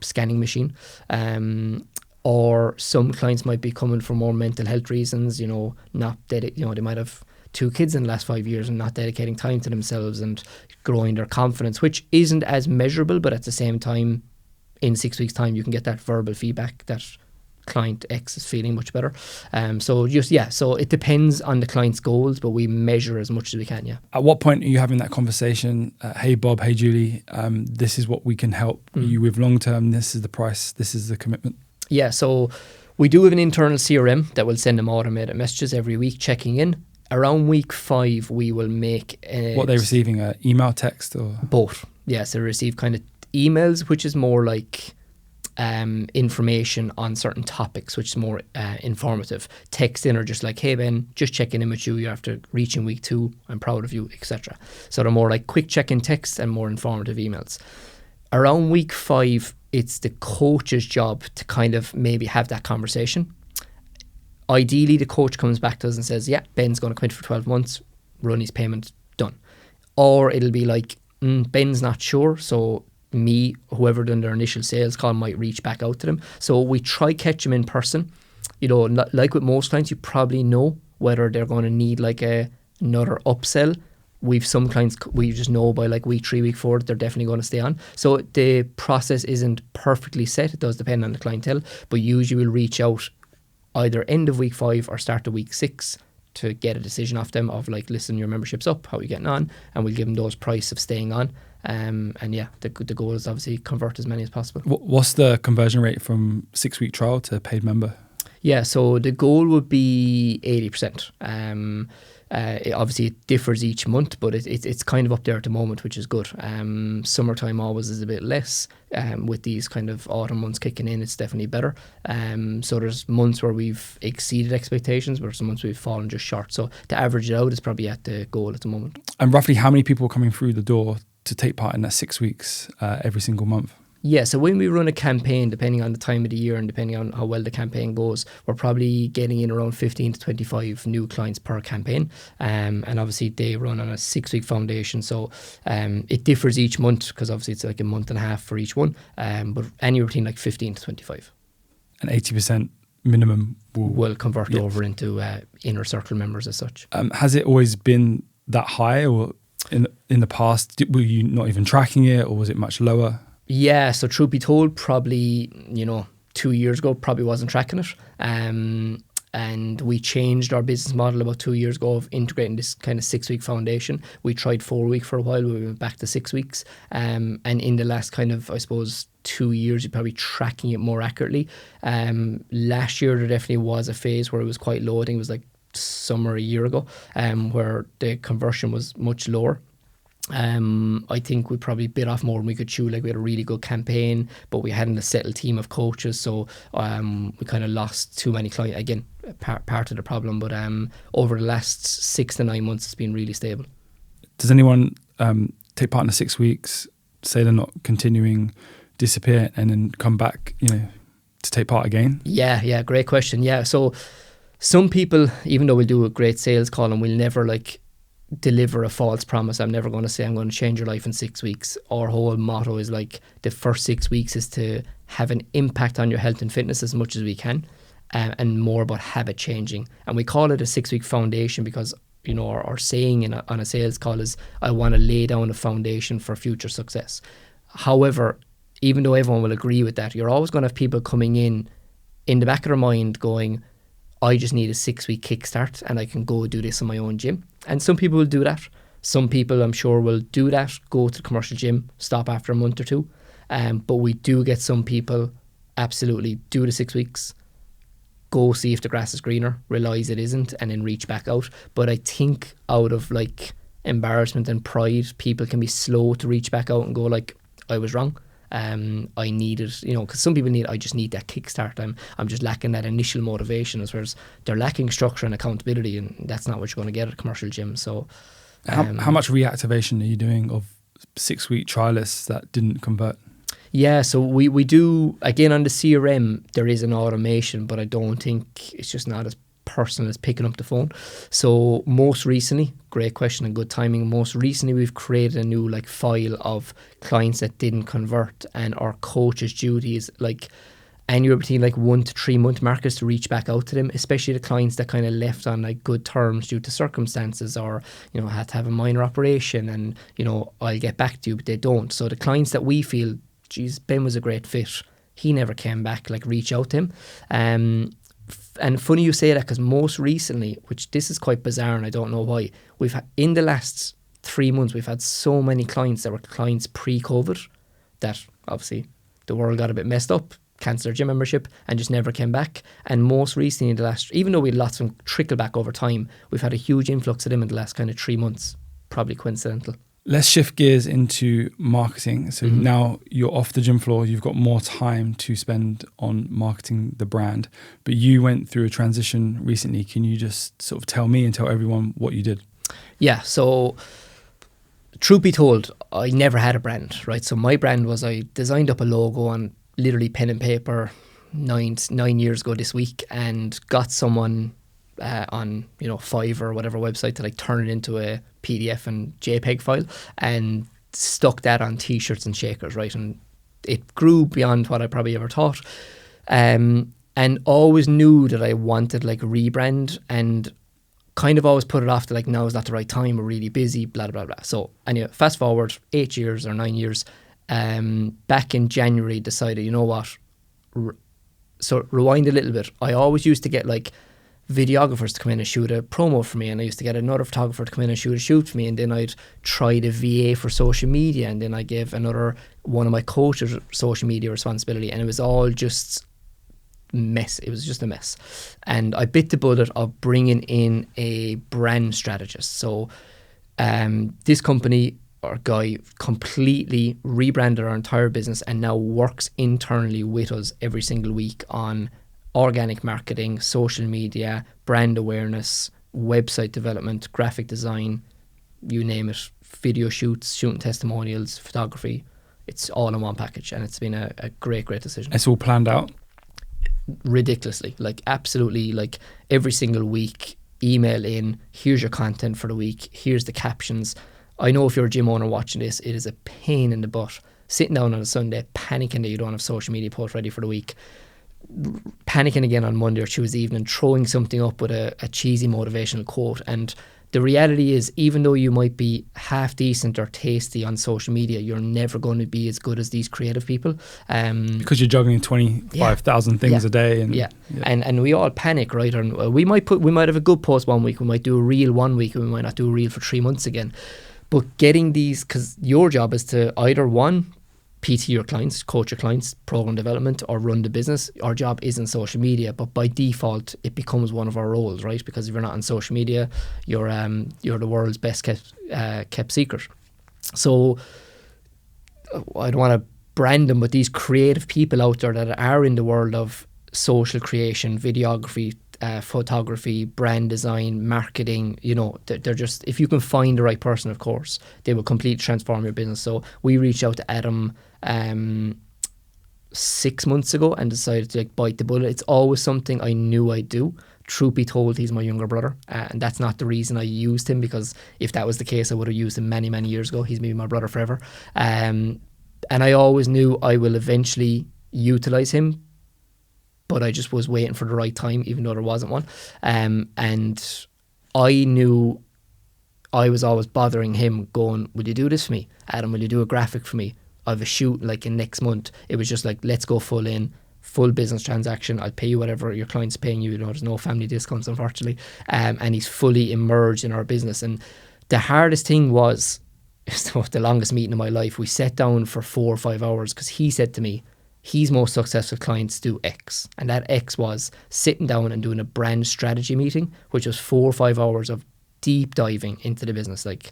B: scanning machine, or some clients might be coming for more mental health reasons, they might have 2 kids in the last 5 years and not dedicating time to themselves and growing their confidence, which isn't as measurable, but at the same time in 6 weeks time you can get that verbal feedback that client X is feeling much better. So it depends on the client's goals, but we measure as much as we can.
A: At what point are you having that conversation? Hey Bob, hey Julie, this is what we can help you with long term, this is the price, this is the commitment?
B: Yeah, so we do have an internal CRM that will send them automated messages every week checking in. Around week 5, we will make
A: What they're receiving, email, text, or
B: both. Yes, they receive kind of emails, which is more like information on certain topics, which is more informative. Text in are just like, hey Ben, just checking in with you after reaching week 2. I'm proud of you, etc. So they're more like quick check-in texts and more informative emails. Around week 5, it's the coach's job to kind of maybe have that conversation. Ideally, the coach comes back to us and says, yeah, Ben's going to commit for 12 months, run his payment, done. Or it'll be like, Ben's not sure, so me, whoever done their initial sales call, might reach back out to them. So we try catch them in person. You know, like with most clients, you probably know whether they're going to need like another upsell. We've some clients we just know by like week 3, week 4 they're definitely going to stay on. So the process isn't perfectly set. It does depend on the clientele, but usually we'll reach out either end of week 5 or start of week 6 to get a decision off them of like, listen, your membership's up, how are you getting on? And we'll give them those price of staying on. And yeah, the goal is obviously convert as many as possible.
A: What's the conversion rate from 6-week trial to paid member?
B: Yeah, so the goal would be 80%. Obviously, it differs each month, but it's kind of up there at the moment, which is good. Summertime always is a bit less. With these kind of autumn months kicking in, it's definitely better. So there's months where we've exceeded expectations, but some months we've fallen just short. So to average it out, it's probably at the goal at the moment.
A: And roughly how many people are coming through the door to take part in that 6 weeks every single month?
B: Yeah, so when we run a campaign, depending on the time of the year and depending on how well the campaign goes, we're probably getting in around 15 to 25 new clients per campaign. And obviously they run on a 6-week foundation. So it differs each month because obviously it's like a month and a half for each one. But anywhere between like 15 to 25.
A: And 80% minimum
B: will convert over into inner circle members as such.
A: Has it always been that high, or in the past, were you not even tracking it, or was it much lower?
B: Yeah, so truth be told, probably, 2 years ago, probably wasn't tracking it. And we changed our business model about 2 years ago of integrating this kind of 6-week foundation. We tried 4-week for a while, we went back to 6 weeks. And in the last kind of, I suppose, 2 years, you're probably tracking it more accurately. Last year, there definitely was a phase where it was quite low. I think it was like summer a year ago, where the conversion was much lower. I think we probably bit off more than we could chew. Like, we had a really good campaign, but we hadn't a settled team of coaches, so we kind of lost too many clients. Again, part of the problem, but over the last 6 to 9 months, it's been really stable.
A: Does anyone take part in the 6 weeks, say they're not continuing, disappear, and then come back, to take part again?
B: Yeah, great question. Yeah, so some people, even though we'll do a great sales call and we'll never deliver a false promise. I'm never going to say I'm going to change your life in 6 weeks. Our whole motto is like the first 6 weeks is to have an impact on your health and fitness as much as we can, and more about habit changing. And we call it a 6-week foundation because our saying on a sales call is, I want to lay down a foundation for future success. However, even though everyone will agree with that, you're always going to have people coming in the back of their mind going, I just need a 6-week kickstart and I can go do this in my own gym. And some people will do that. Some people, I'm sure, will do that, go to the commercial gym, stop after a month or two. But we do get some people absolutely do the 6 weeks, go see if the grass is greener, realise it isn't, and then reach back out. But I think out of embarrassment and pride, people can be slow to reach back out and go like, I was wrong. I needed, because some people I just need that kickstart. I'm just lacking that initial motivation, as whereas they're lacking structure and accountability, and that's not what you're going to get at a commercial gym. So,
A: how much reactivation are you doing of 6-week trialists that didn't convert?
B: Yeah, so we do, again, on the CRM, there is an automation, but I don't think it's just not as personal as picking up the phone. So most recently, great question and good timing, most recently we've created a new file of clients that didn't convert, and our coach's duty is anywhere between 1 to 3 month markers to reach back out to them, especially the clients that kind of left on good terms due to circumstances, or had to have a minor operation, and I'll get back to you, but they don't. So the clients that we feel, geez, Ben was a great fit, he never came back, reach out to him. And funny you say that, because most recently, which this is quite bizarre and I don't know why, we've had, in the last 3 months, we've had so many clients that were clients pre-COVID that obviously the world got a bit messed up, cancelled our gym membership and just never came back. And most recently in the last, even though we had lots of them trickle back over time, we've had a huge influx of them in the last kind of 3 months, probably coincidental.
A: Let's shift gears into marketing. So now you're off the gym floor, you've got more time to spend on marketing the brand, but you went through a transition recently. Can you just sort of tell me and tell everyone what you did?
B: Yeah, so truth be told, I never had a brand, right? So my brand was, I designed up a logo on literally pen and paper 9 years ago this week, and got someone on Fiverr or whatever website to like turn it into a PDF and JPEG file, and stuck that on t-shirts and shakers, right? And it grew beyond what I probably ever thought, and always knew that I wanted like a rebrand, and kind of always put it off to like, now is not the right time, we're really busy, blah blah blah. So anyway, fast forward 8 years or 9 years, back in January decided, you know what, so rewind a little bit. I always used to get like videographers to come in and shoot a promo for me, and I used to get another photographer to come in and shoot a shoot for me, and then I'd try the VA for social media, and then I gave another one of my coaches social media responsibility, and it was all just mess. It was just a mess, and I bit the bullet of bringing in a brand strategist. So this company or guy completely rebranded our entire business and now works internally with us every single week on organic marketing, social media, brand awareness, website development, graphic design, you name it, video shoots, shooting testimonials, photography. It's all in one package, and it's been a great decision.
A: It's all planned out?
B: Ridiculously, like absolutely, like every single week, email in, here's your content for the week, here's the captions. I know if you're a gym owner watching this, it is a pain in the butt sitting down on a Sunday panicking that you don't have social media posts ready for the week, panicking again on Monday or Tuesday evening, throwing something up with a cheesy motivational quote. And the reality is, even though you might be half decent or tasty on social media, you're never going to be as good as these creative people.
A: Because you're juggling 25,000 things a day.
B: And we all panic, right? And we might have a good post one week, we might do a reel one week, and we might not do a reel for 3 months again. But getting these, because your job is to either one, PT your clients, coach your clients, program development, or run the business. Our job isn't social media, but by default it becomes one of our roles, right? Because if you're not on social media, you're the world's best kept secret. So I don't want to brand them, but these creative people out there that are in the world of social creation, videography, photography, brand design, marketing, they're just, if you can find the right person, of course, they will completely transform your business. So we reached out to Adam 6 months ago and decided to like bite the bullet. It's always something I knew I'd do. Truth be told, he's my younger brother, and that's not the reason I used him, because if that was the case, I would have used him many years ago. He's maybe my brother forever, and I always knew I will eventually utilize him, but I just was waiting for the right time, even though there wasn't one. And I knew I was always bothering him, going, will you do this for me? Adam, will you do a graphic for me? I have a shoot like in next month. It was just like, let's go full business transaction. I'll pay you whatever your client's paying you. There's no family discounts, unfortunately. And he's fully immersed in our business. And the hardest thing was, the longest meeting of my life, we sat down for 4 or 5 hours, because he said to me, his most successful clients do X. And that X was sitting down and doing a brand strategy meeting, which was 4 or 5 hours of deep diving into the business. Like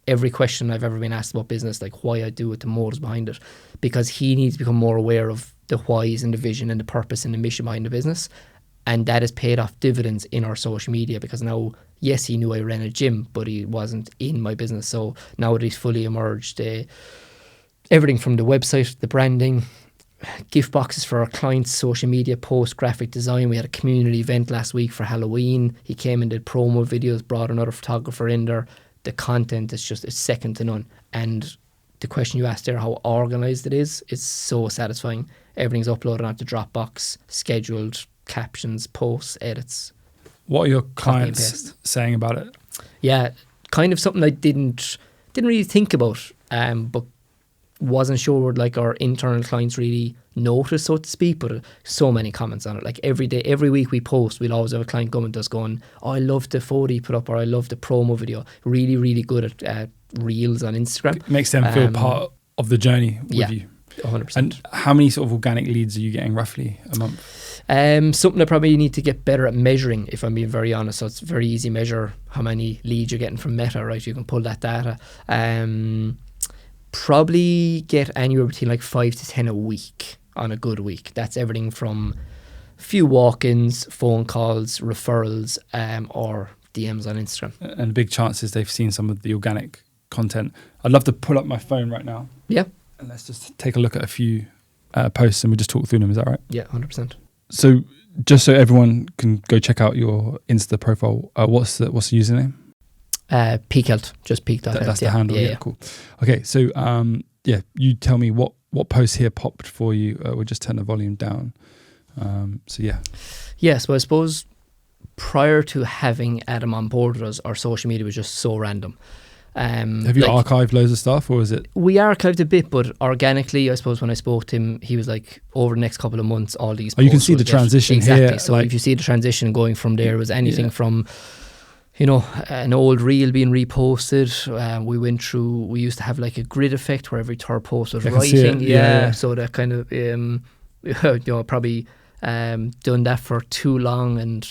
B: every question I've ever been asked about business, like why I do it, the motives behind it, because he needs to become more aware of the whys and the vision and the purpose and the mission behind the business. And that has paid off dividends in our social media, because now, yes, he knew I ran a gym, but he wasn't in my business. So now that he's fully emerged, everything from the website, the branding, gift boxes for our clients, social media posts, graphic design. We had a community event last week for Halloween. He came and did promo videos, brought another photographer in there. The content is just, it's second to none. And the question you asked there, how organised it is, it's so satisfying. Everything's uploaded onto Dropbox, scheduled, captions, posts, edits.
A: What are your clients saying about it?
B: Yeah, kind of something I didn't really think about, but wasn't sure like our internal clients really notice, so to speak. But so many comments on it. Like every day, every week we post, we'll always have a client coming to us going, oh, I love the photo you put up, or I love the promo video. Really good at reels on Instagram.
A: It makes them feel part of the journey with you.
B: 100%.
A: And how many sort of organic leads are you getting roughly a month?
B: Something I probably need to get better at measuring, if I'm being very honest. So it's very easy to measure how many leads you're getting from Meta, right? You can pull that data. Probably get anywhere between like 5 to 10 a week on a good week. That's everything from few walk-ins, phone calls, referrals, or DMs on Instagram.
A: And big chances they've seen some of the organic content. I'd love to pull up my phone right now.
B: Yeah.
A: And let's just take a look at a few posts and we just talk through them. Is that right?
B: Yeah, 100%.
A: So just so everyone can go check out your Insta profile, what's the username?
B: Peak Health, just peak.health.
A: That's the handle. Yeah, cool. Okay, so you tell me what post here popped for you. We'll just turn the volume down.
B: Yes, well, I suppose prior to having Adam on board with us, our social media was just so random.
A: Have you archived loads of stuff, or is it?
B: We archived a bit, but organically, I suppose when I spoke to him, he was like, over the next couple of months, all these.
A: You can see the transition
B: exactly.
A: Here,
B: so if you see the transition going from there, it was anything from, an old reel being reposted. We used to have like a grid effect where every third post was writing. Yeah. So that kind of, probably done that for too long, and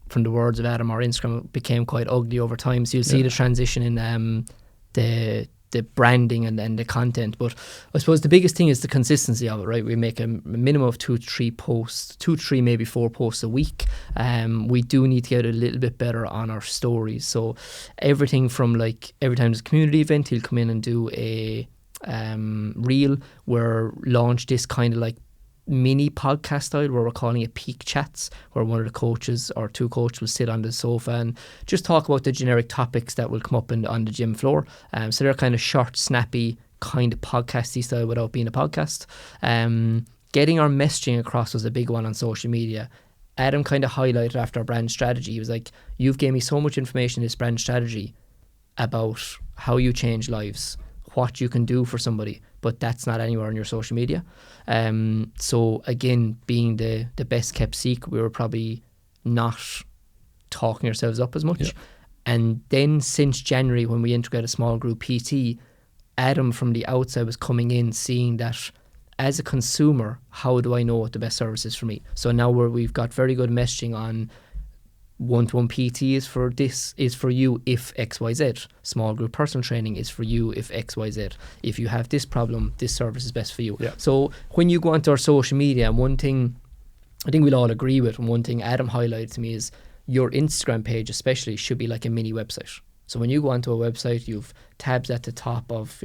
B: from the words of Adam, our Instagram became quite ugly over time. So you'll see the transition in the branding and the content. But I suppose the biggest thing is the consistency of it, right? We make a minimum of 2-3 posts, 2-3, maybe 4 posts a week. We do need to get a little bit better on our stories. So everything from like every time there's a community event, he'll come in and do a reel where launch this kind of like mini podcast style where we're calling it peak chats, where one of the coaches or 2 coaches will sit on the sofa and just talk about the generic topics that will come up on the gym floor. So they're kind of short, snappy, kind of podcasty style without being a podcast. Getting our messaging across was a big one on social media. Adam kind of highlighted after our brand strategy. He was like, you've gave me so much information in this brand strategy about how you change lives, what you can do for somebody, but that's not anywhere on your social media. So again, being the best kept secret, we were probably not talking ourselves up as much. Yeah. And then since January, when we integrated a small group PT, Adam from the outside was coming in, seeing that as a consumer, how do I know what the best service is for me? So now we've got very good messaging on one-to-one PT is for you if XYZ. Small group personal training is for you if XYZ. If you have this problem, this service is best for you. Yeah. So when you go onto our social media, and one thing I think we'll all agree with, and one thing Adam highlighted to me is your Instagram page especially should be like a mini website. So when you go onto a website, you've tabs at the top of,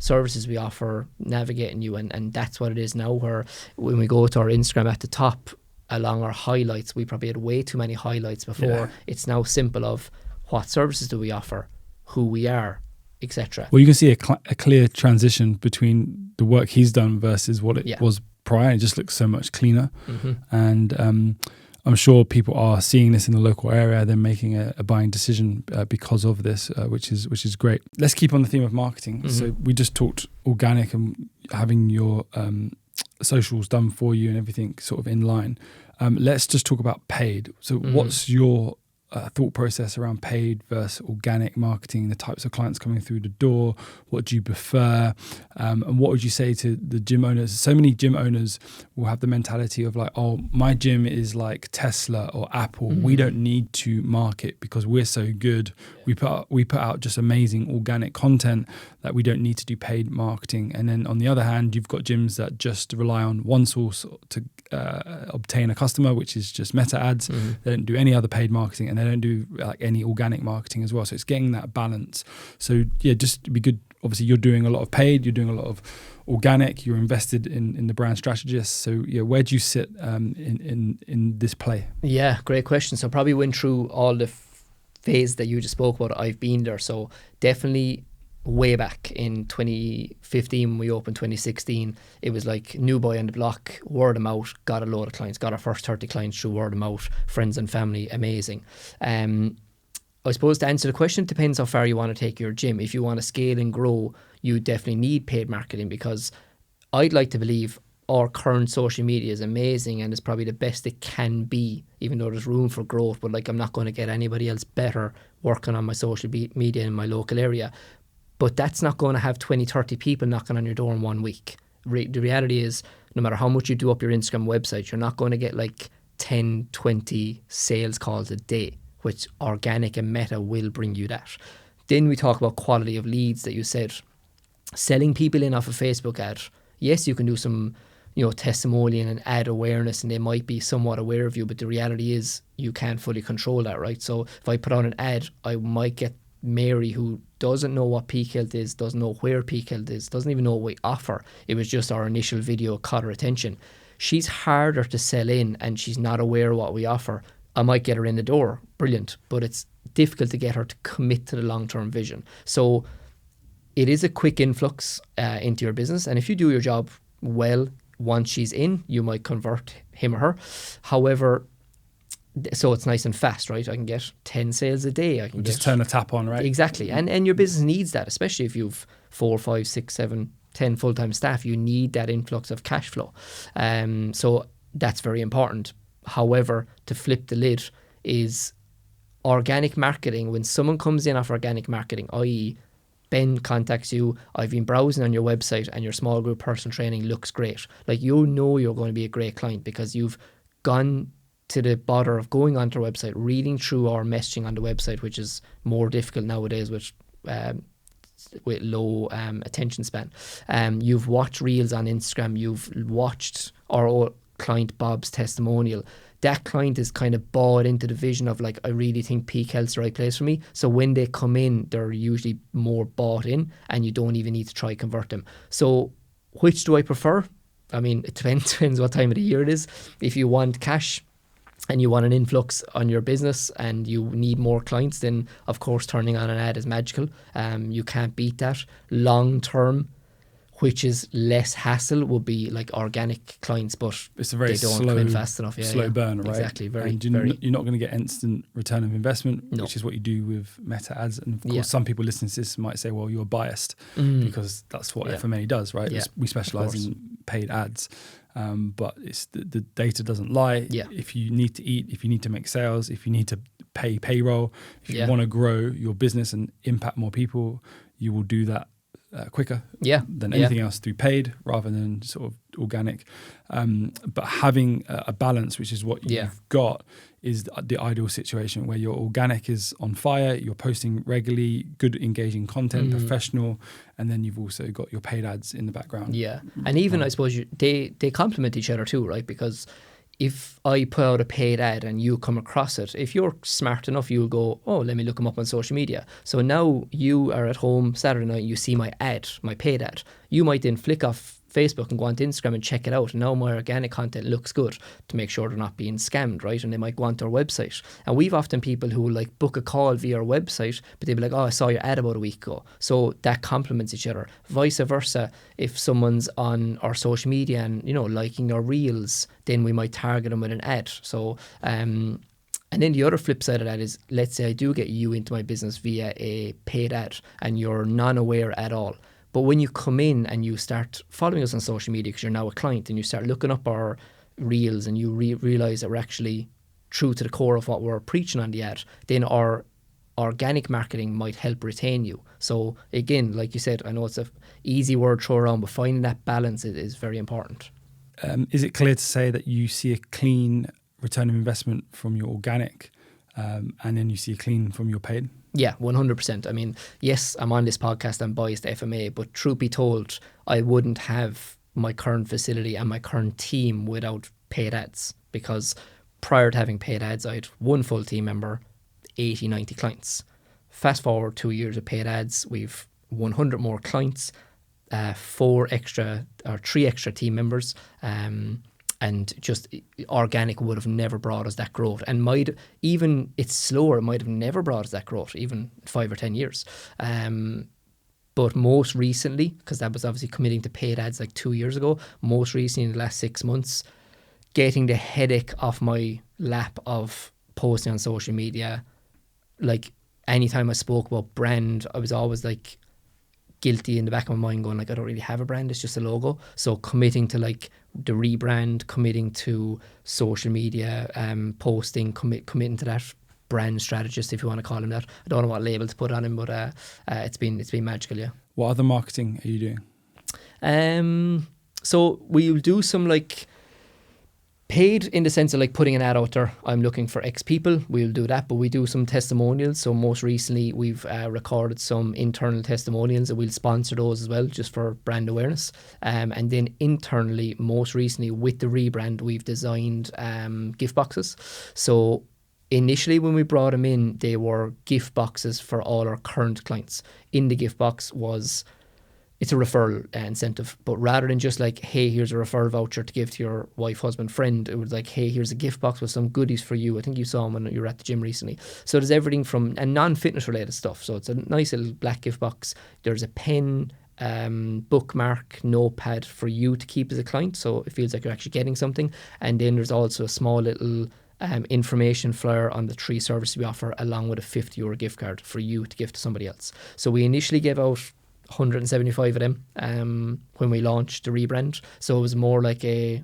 B: services we offer, navigating you, and that's what it is now, where when we go to our Instagram at the top, along our highlights, we probably had way too many highlights before. Yeah. It's now simple of what services do we offer, who we are, etc.
A: Well, you can see a clear transition between the work he's done versus what it was prior. It just looks so much cleaner. Mm-hmm. And I'm sure people are seeing this in the local area, then making a buying decision because of this, which is great. Let's keep on the theme of marketing. Mm-hmm. So we just talked organic and having your socials done for you and everything sort of in line. Let's just talk about paid. So what's your thought process around paid versus organic marketing, the types of clients coming through the door? What do you prefer? And what would you say to the gym owners? So many gym owners will have the mentality of like, oh, my gym is like Tesla or Apple. Mm-hmm. We don't need to market because we're so good. We put out just amazing organic content that we don't need to do paid marketing. And then on the other hand, you've got gyms that just rely on one source to obtain a customer, which is just meta ads. Mm-hmm. They don't do any other paid marketing, and they don't do like any organic marketing as well. So it's getting that balance. So yeah, just to be good. Obviously, you're doing a lot of paid, you're doing a lot of organic, you're invested in the brand Strategist. So yeah, where do you sit in this play? Yeah,
B: great question. So probably went through all the phase that you just spoke about. I've been there. So definitely way back in 2015 when we opened, 2016, it was like new boy on the block, word of mouth, got a load of clients, got our first 30 clients through word of mouth, friends and family, amazing. I suppose to answer the question, it depends how far you want to take your gym. If you want to scale and grow, you definitely need paid marketing, because I'd like to believe our current social media is amazing and it's probably the best it can be, even though there's room for growth. But like, I'm not going to get anybody else better working on my social media in my local area. But that's not going to have 20, 30 people knocking on your door in 1 week. The reality is, no matter how much you do up your Instagram website, you're not going to get like 10, 20 sales calls a day, which organic and meta will bring you that. Then we talk about quality of leads that you said. Selling people in off a Facebook ad, yes, you can do some, testimonial and ad awareness, and they might be somewhat aware of you, but the reality is you can't fully control that, right? So if I put on an ad, I might get Mary, who doesn't know what Peak Health is, doesn't know where Peak Health is, doesn't even know what we offer. It was just our initial video caught her attention. She's harder to sell in, and she's not aware of what we offer. I might get her in the door, brilliant, but it's difficult to get her to commit to the long-term vision. So it is a quick influx into your business, and if you do your job well, once she's in, you might convert him or her. However, so it's nice and fast, right? I can get 10 sales a day. I can
A: just turn a tap on, right?
B: Exactly. And your business needs that, especially if you've 4, 5, 6, 7, 10 full-time staff. You need that influx of cash flow. So that's very important. However, to flip the lid is organic marketing. When someone comes in off organic marketing, i.e. Ben contacts you, I've been browsing on your website and your small group personal training looks great. Like, you're going to be a great client because you've gone to the bother of going onto our website, reading through our messaging on the website, which is more difficult nowadays with low attention span. You've watched reels on Instagram, you've watched our client Bob's testimonial. That client is kind of bought into the vision of like, I really think Peak Health's the right place for me. So when they come in, they're usually more bought in, and you don't even need to try convert them. So which do I prefer? I mean, it depends what time of the year it is. If you want cash and you want an influx on your business and you need more clients, then of course turning on an ad is magical. You can't beat that. Long term, which is less hassle, would be like organic clients, but
A: it's a very
B: they don't come in fast enough.
A: Slow burn, right?
B: Exactly.
A: And you're not going to get instant return of investment, which is what you do with meta ads. And of course, some people listening to this might say, well, you're biased because that's what FMA does, right?
B: Yeah,
A: we specialize in paid ads. But it's the data doesn't lie. If you need to eat, if you need to make sales, if you need to pay payroll, if you want to grow your business and impact more people, you will do that quicker than anything else through paid rather than sort of organic. But having a balance, which is what you've got, is the ideal situation where your organic is on fire, you're posting regularly, good engaging content, professional, and then you've also got your paid ads in the background. Yeah.
B: And even I suppose they complement each other too, right? Because if I put out a paid ad and you come across it, if you're smart enough, you'll go, oh, let me look them up on social media. So now you are at home Saturday night, you see my ad, my paid ad. You might then flick off Facebook and go onto Instagram and check it out. And now my organic content looks good, to make sure they're not being scammed, right? And they might go onto our website. And we've often people who will like book a call via our website, but they'll be like, oh, I saw your ad about a week ago. So that complements each other. Vice versa, if someone's on our social media and, liking our reels, then we might target them with an ad. So, and then the other flip side of that is, let's say I do get you into my business via a paid ad and you're non-aware at all. But when you come in and you start following us on social media because you're now a client and you start looking up our reels and you realise that we're actually true to the core of what we're preaching on the ad, then our organic marketing might help retain you. So again, like you said, I know it's an easy word to throw around, but finding that balance is very important.
A: Is it clear to say that you see a clean return of investment from your organic and then you see a clean from your paid?
B: Yeah, 100%. I mean, yes, I'm on this podcast, I'm biased to FMA, but truth be told, I wouldn't have my current facility and my current team without paid ads, because prior to having paid ads, I had one full team member, 80, 90 clients. Fast forward 2 years of paid ads, we've 100 more clients, 3 extra team members, and just organic would have never brought us that growth, and it's slower, it might have never brought us that growth, even 5 or 10 years. But most recently, because that was obviously committing to paid ads like 2 years ago, most recently in the last 6 months, getting the headache off my lap of posting on social media. Like anytime I spoke about brand, I was always like guilty in the back of my mind going like, I don't really have a brand, it's just a logo. So committing to like the rebrand, committing to social media, posting, committing to that brand strategist, if you want to call him that. I don't know what label to put on him, but it's been magical, yeah.
A: What other marketing are you doing?
B: So we'll do some like paid in the sense of like putting an ad out there. I'm looking for X people. We'll do that, but we do some testimonials. So most recently we've recorded some internal testimonials and we'll sponsor those as well, just for brand awareness. And then internally, most recently with the rebrand, we've designed gift boxes. So initially when we brought them in, they were gift boxes for all our current clients. In the gift box it's a referral incentive, but rather than just like, hey, here's a referral voucher to give to your wife, husband, friend, it was like, hey, here's a gift box with some goodies for you. I think you saw them when you were at the gym recently. So there's everything from and non-fitness related stuff. So it's a nice little black gift box. There's a pen, bookmark, notepad for you to keep as a client, so it feels like you're actually getting something. And then there's also a small little information flyer on the 3 services we offer, along with a €50 gift card for you to give to somebody else. So we initially gave out 175 of them when we launched the rebrand. So it was more like a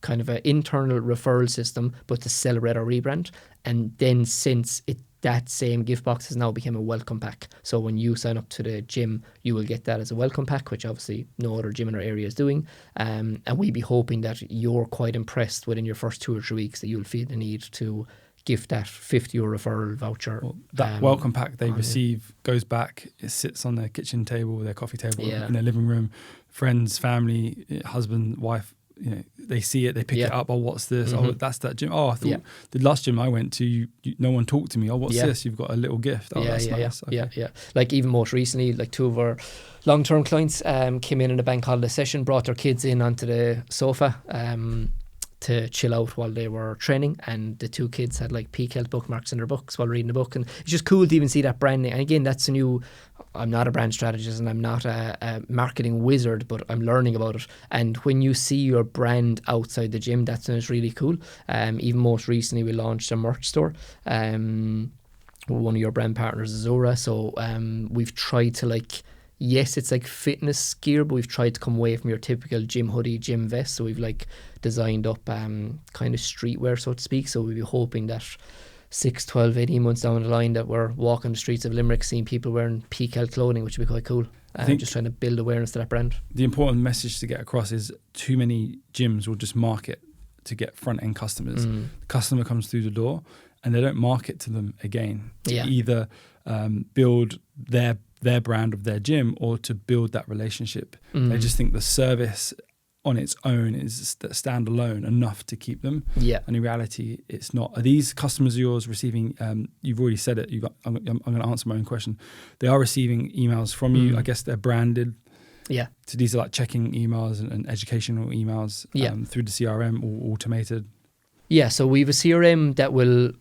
B: kind of an internal referral system, but to celebrate our rebrand. And then since that same gift box has now become a welcome pack. So when you sign up to the gym, you will get that as a welcome pack, which obviously no other gym in our area is doing. And we'd be hoping that you're quite impressed within your first 2 or 3 weeks that you'll feel the need to gift that €50 referral voucher.
A: Well, that welcome pack they receive goes back, it sits on their kitchen table, their coffee table, in their living room. Friends, family, husband, wife, they see it, they pick it up. Oh, what's this? Oh, that's that gym. Oh, I thought the last gym I went to, no one talked to me. Oh, what's this? You've got a little gift. Oh, that's nice.
B: Yeah. Like even most recently, like 2 of our long-term clients came in a bank holiday session, brought their kids in onto the sofa to chill out while they were training, and the 2 kids had like peak health bookmarks in their books while reading the book. And it's just cool to even see that branding. And again, that's a new, I'm not a brand strategist and I'm not a marketing wizard, but I'm learning about it. And when you see your brand outside the gym, that's when it's really cool. Even most recently we launched a merch store. One of your brand partners is Zora. So we've tried to like, yes, it's like fitness gear, but we've tried to come away from your typical gym hoodie, gym vest. So we've like designed up kind of streetwear, so to speak. So we'll be hoping that 6, 12, 18 months down the line that we're walking the streets of Limerick seeing people wearing peak health clothing, which would be quite cool. I think just trying to build awareness to that brand.
A: The important message to get across is too many gyms will just market to get front end customers. The customer comes through the door and they don't market to them again to either build their brand of their gym or to build that relationship. They just think the service on its own is standalone enough to keep them. And in reality, it's not. Are these customers of yours receiving, you've already said it, I'm going to answer my own question. They are receiving emails from you. I guess they're branded. So these are like checking emails and educational emails through the CRM or automated. So we have a CRM that will,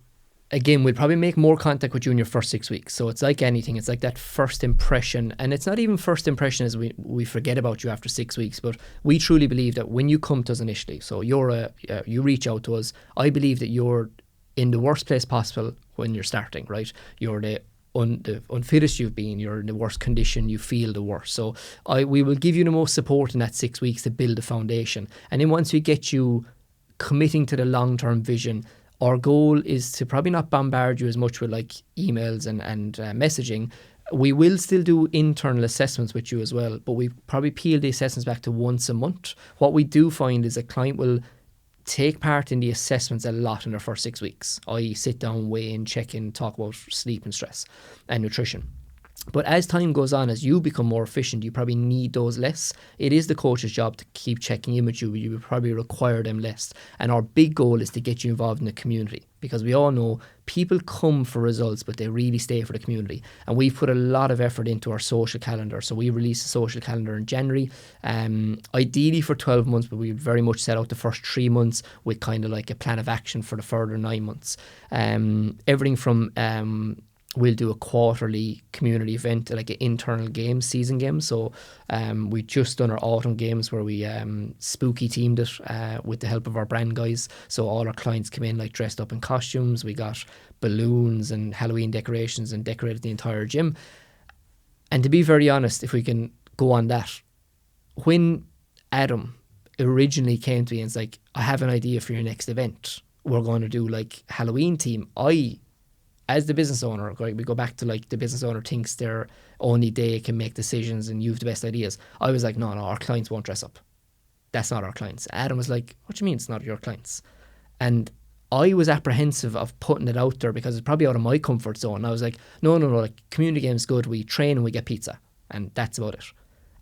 A: again, we'll probably make more contact with you in your first 6 weeks. So it's like anything. It's like that first impression. And it's not even first impression as we forget about you after 6 weeks. But we truly believe that when you come to us initially, so you reach out to us, I believe that you're in the worst place possible when you're starting, right? You're the unfittest you've been, you're in the worst condition, you feel the worst. So we will give you the most support in that 6 weeks to build a foundation. And then once we get you committing to the long-term vision, our goal is to probably not bombard you as much with like emails and messaging. We will still do internal assessments with you as well, but we probably peel the assessments back to once a month. What we do find is a client will take part in the assessments a lot in their first 6 weeks, i.e. sit down, weigh in, check in, talk about sleep and stress and nutrition. But as time goes on, as you become more efficient, you probably need those less. It is the coach's job to keep checking in with you, but you will probably require them less. And our big goal is to get you involved in the community, because we all know people come for results, but they really stay for the community. And we've put a lot of effort into our social calendar. So we released a social calendar in January, ideally for 12 months, but we very much set out the first 3 months with kind of like a plan of action for the further 9 months. Everything from we'll do a quarterly community event, like an internal game, season game. So we just done our autumn games where we spooky themed it with the help of our brand guys. So all our clients came in like dressed up in costumes. We got balloons and Halloween decorations and decorated the entire gym. And to be very honest, if we can go on that, when Adam originally came to me and was like, I have an idea for your next event. We're going to do like Halloween theme. I
B: as the business owner, right, we go back to like the business owner thinks they're only they can make decisions and you have the best ideas. I was like, no, our clients won't dress up. That's not our clients. Adam was like, what do you mean it's not your clients? And I was apprehensive of putting it out there because it's probably out of my comfort zone. I was like, no, like community game's good. We train and we get pizza and that's about it.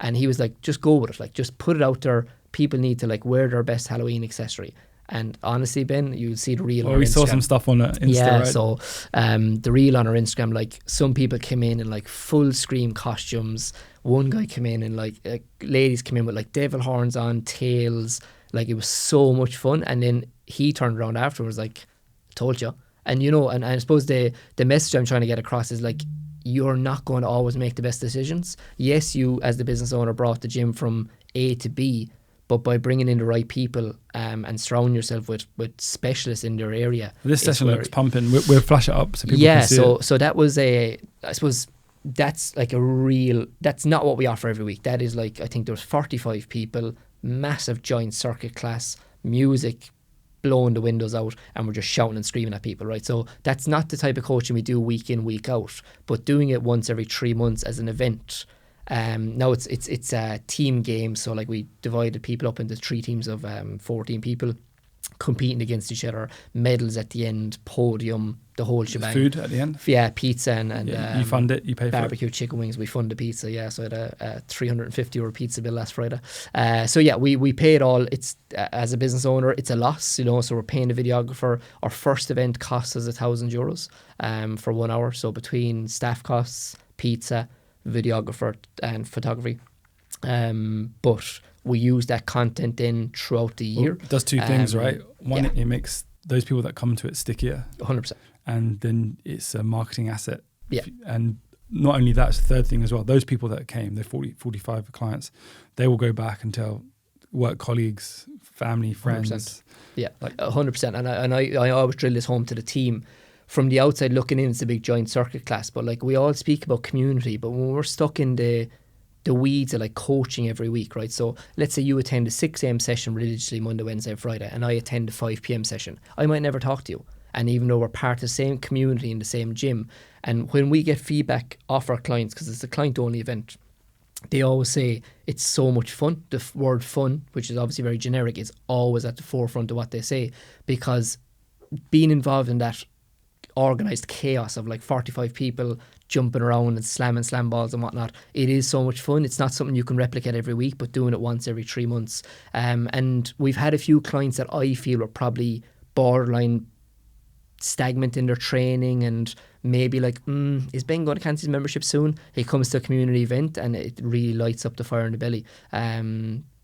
B: And he was like, just go with it. Like, just put it out there. People need to like wear their best Halloween accessory. And honestly, Ben, you'll see the reel on our
A: we
B: Instagram.
A: saw some stuff on Insta,
B: yeah,
A: right?
B: so the reel on our Instagram, like some people came in like full scream costumes. One guy came in like ladies came in with like devil horns on, tails. Like, it was so much fun. And then he turned around afterwards like, told you. And you know, and I suppose the message I'm trying to get across is like, you're not going to always make the best decisions. Yes, you as the business owner brought the gym from A to B, but by bringing in the right people and surrounding yourself with specialists in your area.
A: This session looks pumping. We'll flash it up so people can see it.
B: So that was I suppose that's like that's not what we offer every week. That is like, I think there's 45 people, massive giant circuit class, music, blowing the windows out, and we're just shouting and screaming at people, right? So that's not the type of coaching we do week in, week out, but doing it once every 3 months as an event. Now it's a team game, so like we divided people up into 3 teams of 14 people competing against each other, medals at the end, podium, the whole shebang.
A: Food at the end?
B: Yeah, pizza and
A: you fund it, you pay for it.
B: Barbecue chicken wings, we fund the pizza, yeah. So I had a €350 pizza bill last Friday. So yeah, we pay it all. It's as a business owner, it's a loss, you know, so we're paying the videographer. Our first event costs us €1,000 for 1 hour. So between staff costs, pizza, videographer and photography. But we use that content then throughout the year.
A: It does 2 things, right? One,
B: yeah.
A: it makes those people that come to it stickier.
B: 100%.
A: And then it's a marketing asset.
B: Yeah.
A: And not only that, it's the third thing as well. Those people that came, they're 45 clients, they will go back and tell work colleagues, family, friends.
B: 100%. Yeah, like 100%. And I always drill this home to the team. From the outside looking in, it's a big giant circuit class, but like we all speak about community, but when we're stuck in the weeds of like coaching every week, right? So let's say you attend a 6 a.m. session religiously Monday, Wednesday, Friday, and I attend a 5 p.m. session. I might never talk to you. And even though we're part of the same community in the same gym, and when we get feedback off our clients, because it's a client-only event, they always say it's so much fun. The word fun, which is obviously very generic, is always at the forefront of what they say, because being involved in that organised chaos of like 45 people jumping around and slamming slam balls and whatnot, it is so much fun. It's not something you can replicate every week, but doing it once every 3 months. And we've had a few clients that I feel are probably borderline stagnant in their training and maybe like, is Ben going to cancel his membership soon? He comes to a community event and it really lights up the fire in the belly.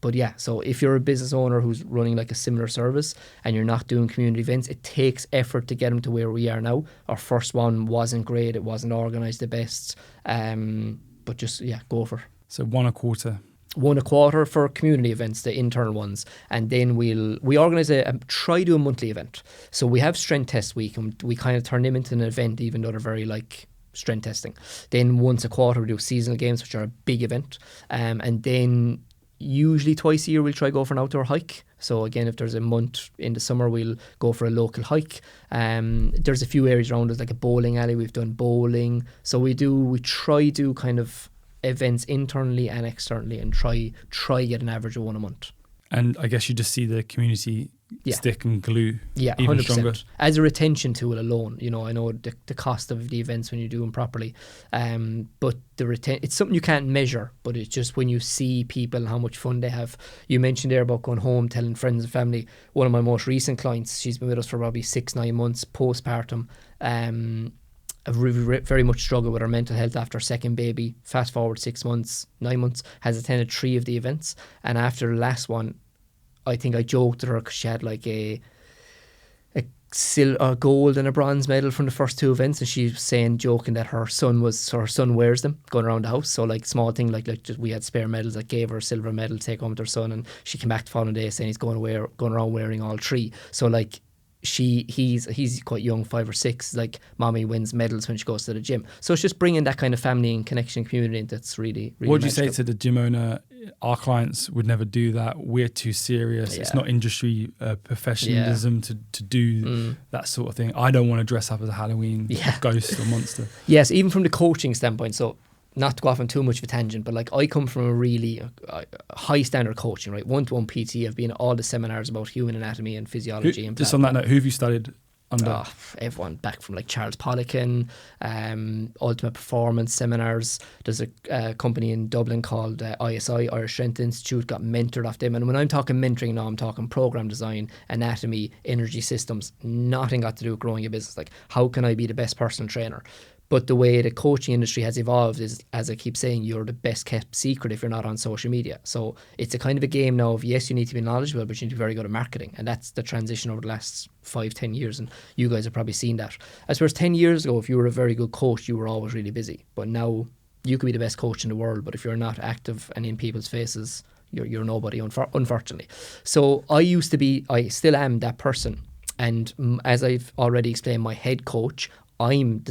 B: But yeah, so if you're a business owner who's running like a similar service and you're not doing community events, it takes effort to get them to where we are now. Our first one wasn't great. It wasn't organised the best. But just, yeah, go for it.
A: So 1 a quarter.
B: 1 a quarter for community events, the internal ones. And then we organise try to do a monthly event. So we have strength test week and we kind of turn them into an event, even though they're very like strength testing. Then once a quarter we do seasonal games, which are a big event. And then usually twice a year we'll try go for an outdoor hike. So again, if there's a month in the summer, we'll go for a local hike. There's a few areas around us, like a bowling alley. We've done bowling. So we try do kind of events internally and externally and try get an average of 1 a month.
A: And I guess you just see the community stick and glue even
B: 100%.
A: stronger.
B: As a retention tool alone, you know, I know the cost of the events when you do them properly, but it's something you can't measure, but it's just when you see people, how much fun they have. You mentioned there about going home, telling friends and family. One of my most recent clients, she's been with us for probably 6-9 months, postpartum, very much struggled with her mental health after her second baby. Fast forward 6 months, 9 months, has attended 3 of the events, and after the last one, I think I joked at her because she had like a gold and a bronze medal from the first 2 events, and she was saying, joking, that her son wears them going around the house. So like small thing, like just, we had spare medals that gave her a silver medal to take home to her son, and she came back the following day saying he's going around wearing all 3. So like he's quite young, 5 or 6. Like, mommy wins medals when she goes to the gym. So it's just bringing that kind of family and connection community that's really, really.
A: What would you say to the gym owner? Our clients would never do that. We're too serious.
B: Yeah.
A: It's not industry professionalism to do that sort of thing. I don't want to dress up as a Halloween ghost or monster.
B: Yes, even from the coaching standpoint. So, not to go off on too much of a tangent, but like, I come from a really high standard coaching, right? 1-to-1 PT. I've been at all the seminars about human anatomy and physiology. And
A: just on that note, who have you studied under?
B: Everyone, back from like Charles Poliquin, Ultimate Performance seminars. There's a company in Dublin called ISI, Irish Strength Institute, got mentored off them. And when I'm talking mentoring now, I'm talking program design, anatomy, energy systems. Nothing got to do with growing your business. Like, how can I be the best personal trainer? But the way the coaching industry has evolved is, as I keep saying, you're the best kept secret if you're not on social media. So it's a kind of a game now of, yes, you need to be knowledgeable, but you need to be very good at marketing. And that's the transition over the last 5-10 years. And you guys have probably seen that. I suppose 10 years ago, if you were a very good coach, you were always really busy. But now you could be the best coach in the world, but if you're not active and in people's faces, you're nobody, unfortunately. So I still am that person. And as I've already explained, my head coach, I'm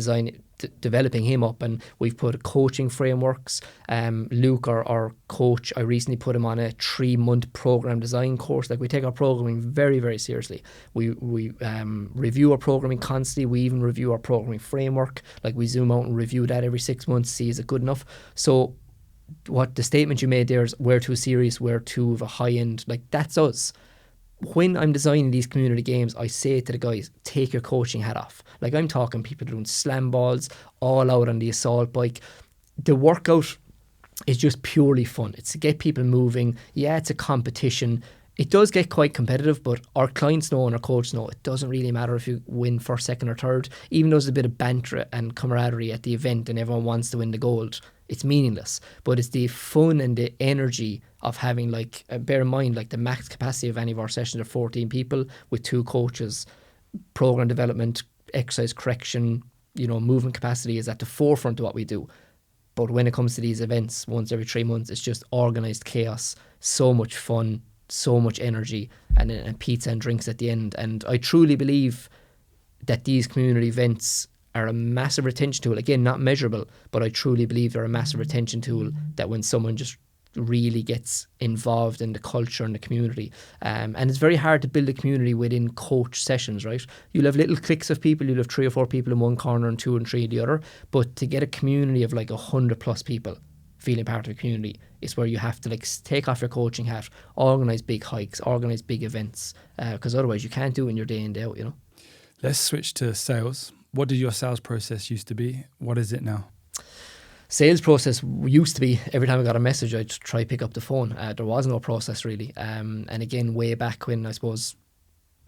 B: developing him up, and we've put coaching frameworks. Luke, our coach, I recently put him on a 3-month program design course. Like, we take our programming very, very seriously. We review our programming constantly. We even review our programming framework. Like, we zoom out and review that every 6 months, see is it good enough. So what the statement you made there is, we're too serious, we're too of a high end. Like, that's us. When I'm designing these community games, I say to the guys, take your coaching hat off. Like, I'm talking people doing slam balls, all out on the assault bike. The workout is just purely fun. It's to get people moving. Yeah, it's a competition. It does get quite competitive, but our clients know and our coaches know it doesn't really matter if you win first, second or third. Even though there's a bit of banter and camaraderie at the event and everyone wants to win the gold, it's meaningless. But it's the fun and the energy of having, like, bear in mind, like, the max capacity of any of our sessions are 14 people with 2 coaches. Program development, exercise correction, movement capacity is at the forefront of what we do. But when it comes to these events, once every 3 months, it's just organised chaos, so much fun, so much energy, and pizza and drinks at the end. And I truly believe that these community events are a massive retention tool. Again, not measurable, but I truly believe they're a massive retention tool, that when someone just really gets involved in the culture and the community, and it's very hard to build a community within coach sessions, right? You'll have little cliques of people, you'll have 3 or 4 people in one corner and 2 and 3 in the other, but to get a community of like 100+ people feeling part of a community is where you have to, like, take off your coaching hat, organise big hikes, organise big events, because otherwise you can't do it in your day in, day out,
A: Let's switch to sales. What did your sales process used to be? What is it now?
B: Sales process used to be, every time I got a message, I'd try to pick up the phone. There was no process really. And again, way back when, I suppose,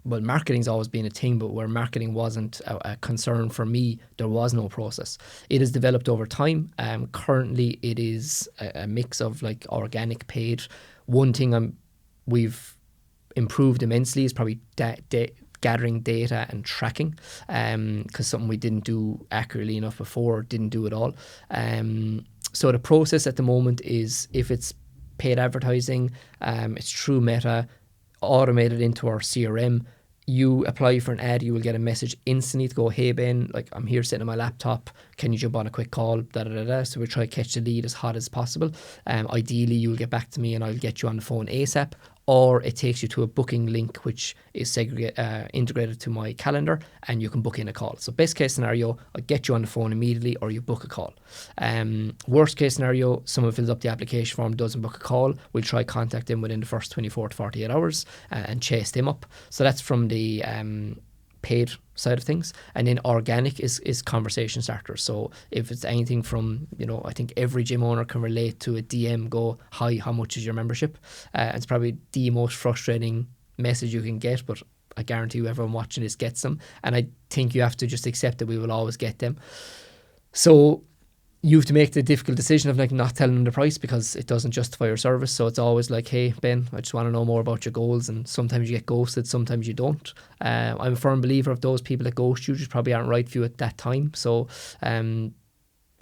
B: well, marketing's always been a thing, but where marketing wasn't a concern for me, there was no process. It has developed over time. Currently, it is a mix of like organic, paid. One thing we've improved immensely is probably gathering data and tracking, because something we didn't do accurately enough before, didn't do at all. So the process at the moment is, if it's paid advertising, it's through Meta, automated into our CRM. You apply for an ad, you will get a message instantly to go, hey Ben, like, I'm here sitting on my laptop, can you jump on a quick call, So we try to catch the lead as hot as possible. Ideally you'll get back to me and I'll get you on the phone ASAP, or it takes you to a booking link which is integrated to my calendar, and you can book in a call. So best case scenario, I get you on the phone immediately, or you book a call. Worst case scenario, someone fills up the application form, doesn't book a call, we'll try contact them within the first 24 to 48 hours and chase them up. So that's from the paid side of things. And then organic is conversation starters. So if it's anything from, I think every gym owner can relate to a DM, go, hi, how much is your membership? It's probably the most frustrating message you can get, but I guarantee you everyone watching this gets them. And I think you have to just accept that we will always get them. So you have to make the difficult decision of like not telling them the price, because it doesn't justify your service. So it's always like, hey Ben, I just want to know more about your goals. And sometimes you get ghosted, sometimes you don't. I'm a firm believer of those people that ghost you just probably aren't right for you at that time. So kind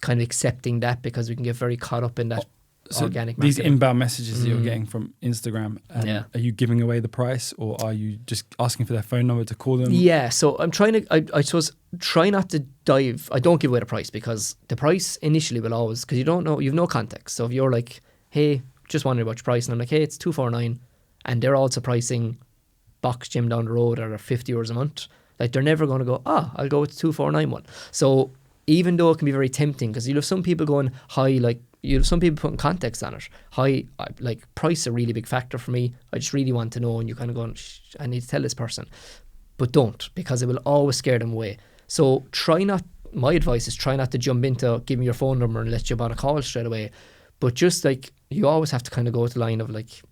B: of accepting that, because we can get very caught up in that.
A: So
B: organic
A: these
B: marketing.
A: inbound messages that you're getting from Instagram, are you giving away the price, or are you just asking for their phone number to call them?
B: Yeah, so I'm trying to, I suppose, try not to dive. I don't give away the price, because the price initially will always, because you don't know, you've no context. So if you're like, hey, just wondering about your price, and I'm like, hey, it's $249, and they're also pricing box gym down the road at €50 a month, like they're never going to go, I'll go with the $249 one. So even though it can be very tempting, because you'll have some people going, hi, like, you have some people putting context on it. Hi, like, price is a really big factor for me. I just really want to know, and you kind of go, I need to tell this person. But don't, because it will always scare them away. So my advice is try not to jump into give me your phone number and let you on a call straight away. But just like, you always have to kind of go to the line of like,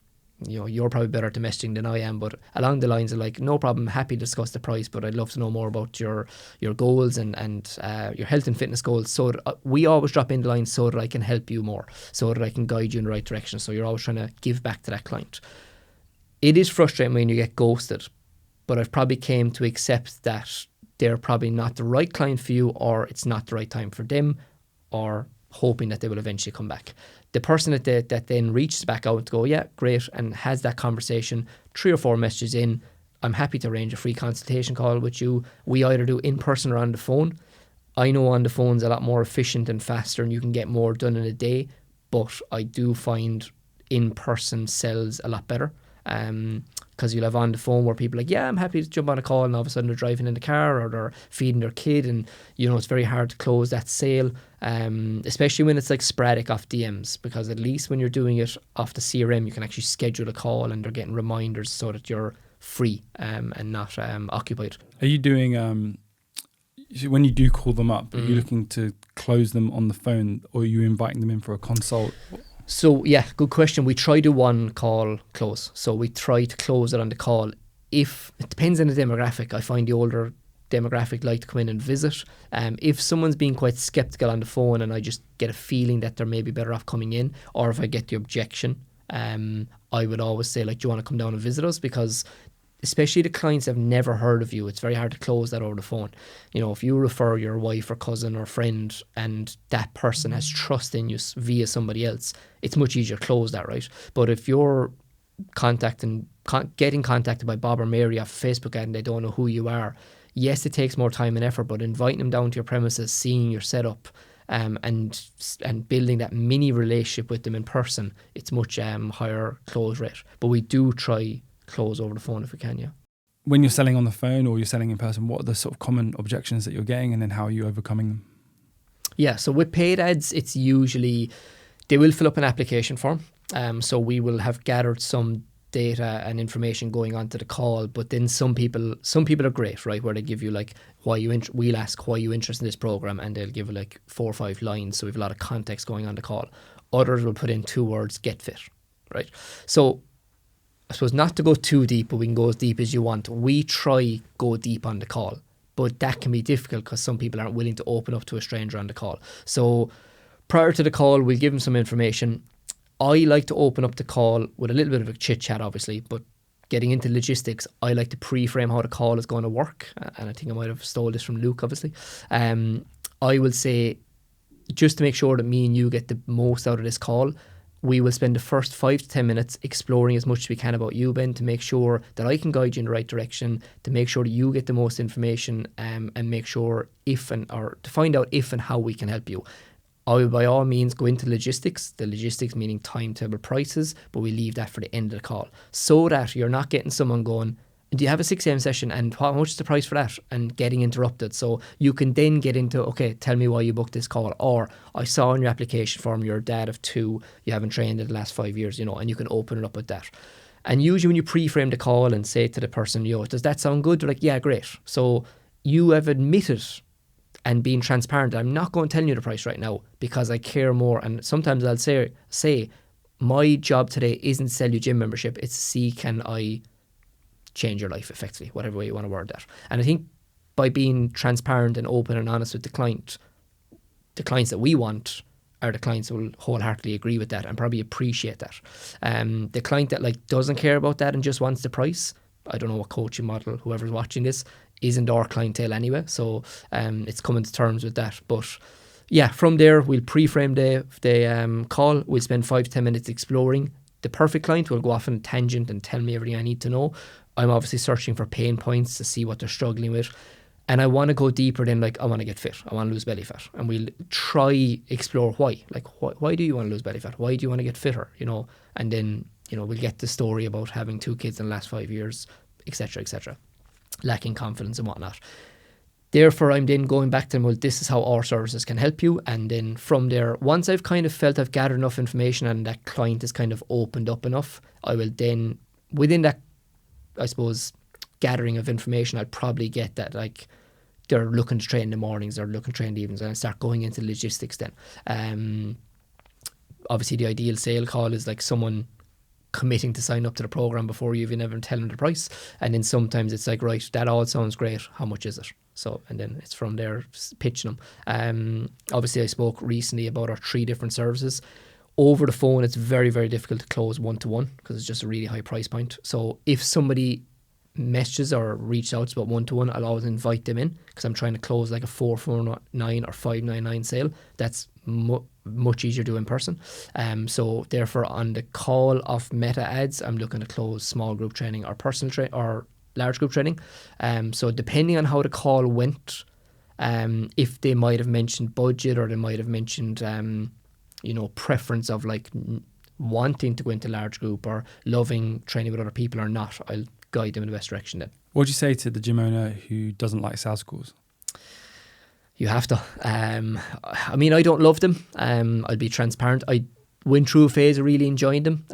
B: you know, you're probably better at the messaging than I am, but along the lines of like, no problem, happy to discuss the price, but I'd love to know more about your goals and your health and fitness goals. So we always drop in the line so that I can help you more, so that I can guide you in the right direction. So you're always trying to give back to that client. It is frustrating when you get ghosted, but I've probably came to accept that they're probably not the right client for you, or it's not the right time for them, or hoping that they will eventually come back. The person that then reaches back out to go, yeah, great, and has that conversation, 3 or 4 messages in, I'm happy to arrange a free consultation call with you. We either do in person or on the phone. I know on the phone's a lot more efficient and faster, and you can get more done in a day, but I do find in person sells a lot better. Because you'll have on the phone where people are like, yeah, I'm happy to jump on a call, and all of a sudden they're driving in the car or they're feeding their kid, and you know, it's very hard to close that sale, especially when it's like sporadic off DMs, because at least when you're doing it off the CRM, you can actually schedule a call and they're getting reminders so that you're free and not occupied.
A: Are you doing when you do call them up, are you looking to close them on the phone, or are you inviting them in for a consult?
B: So yeah, good question. We try to one call close. So we try to close it on the call. If it depends on the demographic, I find the older demographic like to come in and visit. If someone's being quite skeptical on the phone and I just get a feeling that they're maybe better off coming in, or if I get the objection, I would always say, like, do you want to come down and visit us? Because especially the clients have never heard of you, it's very hard to close that over the phone. You know, if you refer your wife or cousin or friend and that person has trust in you via somebody else, it's much easier to close that, right? But if you're getting contacted by Bob or Mary off Facebook ad and they don't know who you are, yes, it takes more time and effort, but inviting them down to your premises, seeing your setup, and building that mini relationship with them in person, it's much higher close rate. But we do try close over the phone if we can, yeah.
A: When you're selling on the phone or you're selling in person, what are the sort of common objections that you're getting, and then how are you overcoming them?
B: Yeah, so with paid ads, it's usually they will fill up an application form. So we will have gathered some data and information going onto the call, but then some people are great, right, where they give you like we'll ask why you interested in this program, and they'll give like 4 or 5 lines, so we have a lot of context going on the call. Others will put in 2 words, get fit, right? So I suppose not to go too deep, but we can go as deep as you want. We try go deep on the call, but that can be difficult because some people aren't willing to open up to a stranger on the call. So prior to the call, we'll give them some information. I like to open up the call with a little bit of a chit chat, obviously, but getting into logistics, I like to pre-frame how the call is going to work. And I think I might have stole this from Luke, obviously. I will say, just to make sure that me and you get the most out of this call, we will spend the first 5 to 10 minutes exploring as much as we can about you, Ben, to make sure that I can guide you in the right direction, to make sure that you get the most information, and make sure to find out if and how we can help you. I will by all means go into logistics, the logistics meaning timetable, prices, but we leave that for the end of the call, so that you're not getting someone going, do you have a 6 a.m. session and how much is the price for that, and getting interrupted. So you can then get into, okay, tell me why you booked this call, or I saw in your application form you're a dad of 2, you haven't trained in the last 5 years, you know, and you can open it up with that. And usually when you pre-frame the call and say to the person, does that sound good? They're like, yeah, great. So you have admitted and being transparent, I'm not going to tell you the price right now because I care more. And sometimes I'll say my job today isn't to sell you gym membership, it's to see can I change your life effectively, whatever way you want to word that. And I think by being transparent and open and honest with the clients that we want are the clients who will wholeheartedly agree with that and probably appreciate that. The client that like doesn't care about that and just wants the price, I don't know what coaching model, whoever's watching this, isn't our clientele anyway. So it's coming to terms with that. But yeah, from there we'll pre-frame the call. We'll spend 5 to 10 minutes exploring. The perfect client will go off on a tangent and tell me everything I need to know. I'm obviously searching for pain points to see what they're struggling with. And I want to go deeper than like, I want to get fit. I want to lose belly fat. And we'll try explore why. Like, why do you want to lose belly fat? Why do you want to get fitter? You know, and then, you know, we'll get the story about having 2 kids in the last 5 years, etc., lacking confidence and whatnot. Therefore, I'm then going back to them, well, this is how our services can help you. And then from there, once I've kind of felt I've gathered enough information and that client is kind of opened up enough, I will then, within that, I suppose, gathering of information, I'll probably get that, like, they're looking to train in the mornings, they're looking to train in the evenings, and I start going into logistics then. Obviously, the ideal sale call is like someone committing to sign up to the program before you even ever tell them the price. And then sometimes it's like, right, that all sounds great, how much is it? So, and then it's from there pitching them. Obviously, I spoke recently about our 3 different services. Over the phone, it's very, very difficult to close one-to-one because it's just a really high price point. So if somebody messages or reaches out about one-to-one, I'll always invite them in because I'm trying to close like a 449 or 599 sale. That's much easier to do in person. So therefore, on the call of meta ads, I'm looking to close small group training or personal or large group training. So depending on how the call went, if they might have mentioned budget or they might have mentioned you know, preference of like wanting to go into large group or loving training with other people or not, I'll guide them in the best direction then.
A: What do you say to the gym owner who doesn't like sales calls?
B: You have to. I mean, I don't love them. I'll be transparent. I went through a phase of really enjoying them.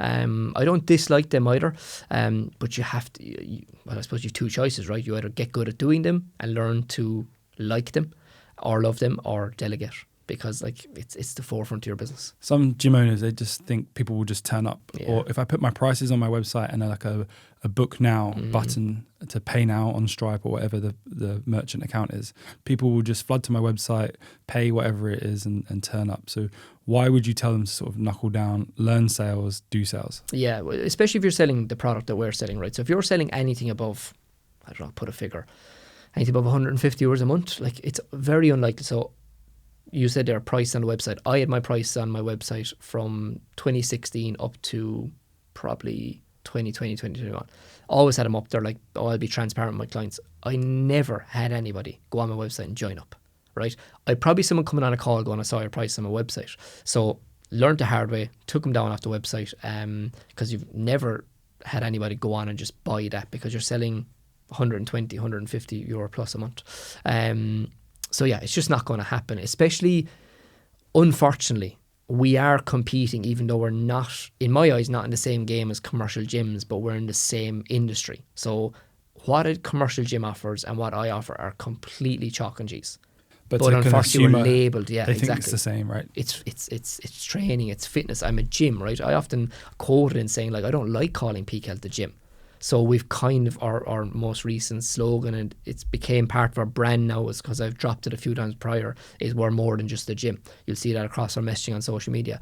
B: I don't dislike them either. But you have to, well, I suppose you have 2 choices, right? You either get good at doing them and learn to like them or love them or delegate. Because like it's the forefront of your business.
A: Some gym owners, they just think people will just turn up.
B: Yeah.
A: Or if I put my prices on my website and like a book now button to pay now on Stripe or whatever the merchant account is, people will just flood to my website, pay whatever it is and turn up. So why would you tell them to sort of knuckle down, learn sales, do sales?
B: Yeah, especially if you're selling the product that we're selling, right? So if you're selling anything above, I don't know, put a figure, anything above 150 euros a month, like it's very unlikely. So you said their price on the website. I had my price on my website from 2016 up to probably 2020, 2021. Always had them up there like, oh, I'll be transparent with my clients. I never had anybody go on my website and join up, right? I'd probably someone coming on a call going, I saw your price on my website. So learned the hard way, took them down off the website because you've never had anybody go on and just buy that because you're selling 120, 150 euro plus a month. So yeah, it's just not going to happen, especially, unfortunately, we are competing, even though we're not, in my eyes, not in the same game as commercial gyms, but we're in the same industry. So what a commercial gym offers and what I offer are completely chalk and cheese. But unfortunately, we're labelled, yeah,
A: they think
B: exactly.
A: it's the same, right?
B: It's training, it's fitness. I'm a gym, right? I often quoted in saying, like, I don't like calling Peak Health the gym. So we've kind of our most recent slogan, and it's became part of our brand now, is because I've dropped it a few times prior, is we're more than just a gym. You'll see that across our messaging on social media.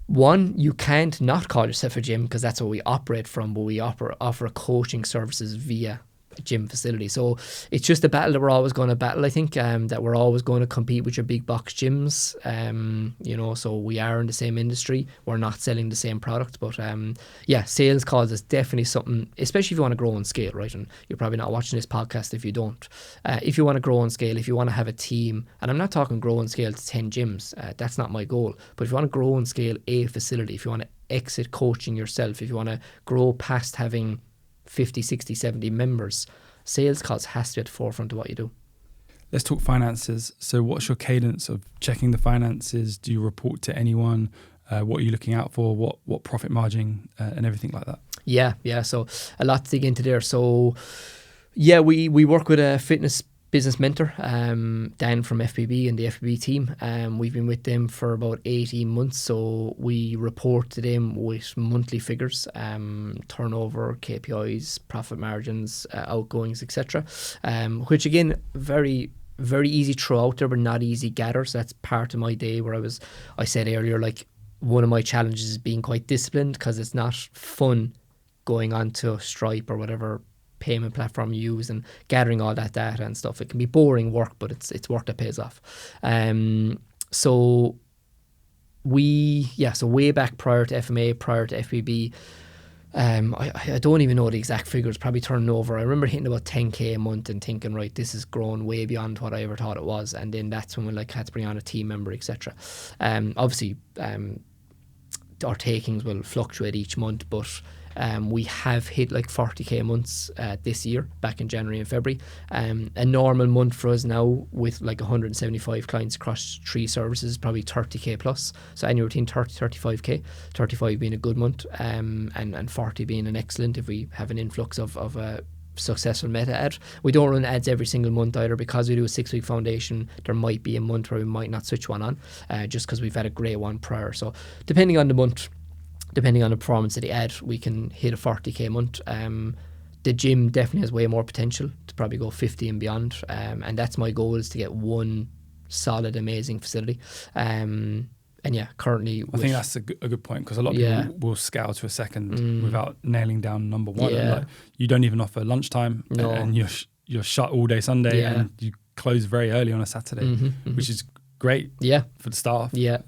B: One, you can't not call yourself a gym because that's what we operate from, but we offer coaching services via a gym facility. So it's just a battle that we're always going to battle, I think, that we're always going to compete with your big box gyms, you know, so we are in the same industry. We're not selling the same product, but yeah, sales calls is definitely something, especially if you want to grow and scale, right? And you're probably not watching this podcast if you don't. If you want to grow and scale, if you want to have a team, and I'm not talking grow and scale to 10 gyms, that's not my goal, but if you want to grow and scale a facility, if you want to exit coaching yourself, if you want to grow past having 50, 60, 70 members, sales calls has to be at the forefront of what you do.
A: Let's talk finances. So what's your cadence of checking the finances? Do you report to anyone? What are you looking out for? What profit margin and everything like that? Yeah.
B: So a lot to dig into there. So yeah, we work with a fitness business mentor, Dan from FBB and the FBB team. We've been with them for about 18 months. So we report to them with monthly figures, turnover, KPIs, profit margins, outgoings, etc. Which again, very, very easy to throw out there, but not easy gather. So that's part of my day where I said earlier, like, one of my challenges is being quite disciplined because it's not fun going on to Stripe or whatever payment platform you use and gathering all that data and stuff. It can be boring work, but it's work that pays off. So way back prior to FMA, prior to FBB, I don't even know the exact figures, probably turning over. I remember hitting about 10k a month and thinking, right, this has grown way beyond what I ever thought it was. And then that's when we like had to bring on a team member, etc. Obviously, our takings will fluctuate each month, but we have hit like 40k months this year, back in January and February. A normal month for us now with like 175 clients across 3 services, probably 30k plus. So annual routine 35k, 35 being a good month, and 40 being an excellent if we have an influx of a successful meta ad. We don't run ads every single month either, because we do a 6-week foundation. There might be a month where we might not switch one on, just because we've had a great one prior. So depending on the month, depending on the performance of the ad, we can hit a 40k a month. The gym definitely has way more potential to probably go 50 and beyond, and that's my goal, is to get one solid, amazing facility. And yeah, currently
A: I think that's a good point, because a lot of people will scale to a second without nailing down number one.
B: Yeah.
A: Like, you don't even offer lunchtime,
B: No.
A: and you're shut all day Sunday, and you close very early on a Saturday, which is great for the staff.
B: Yeah,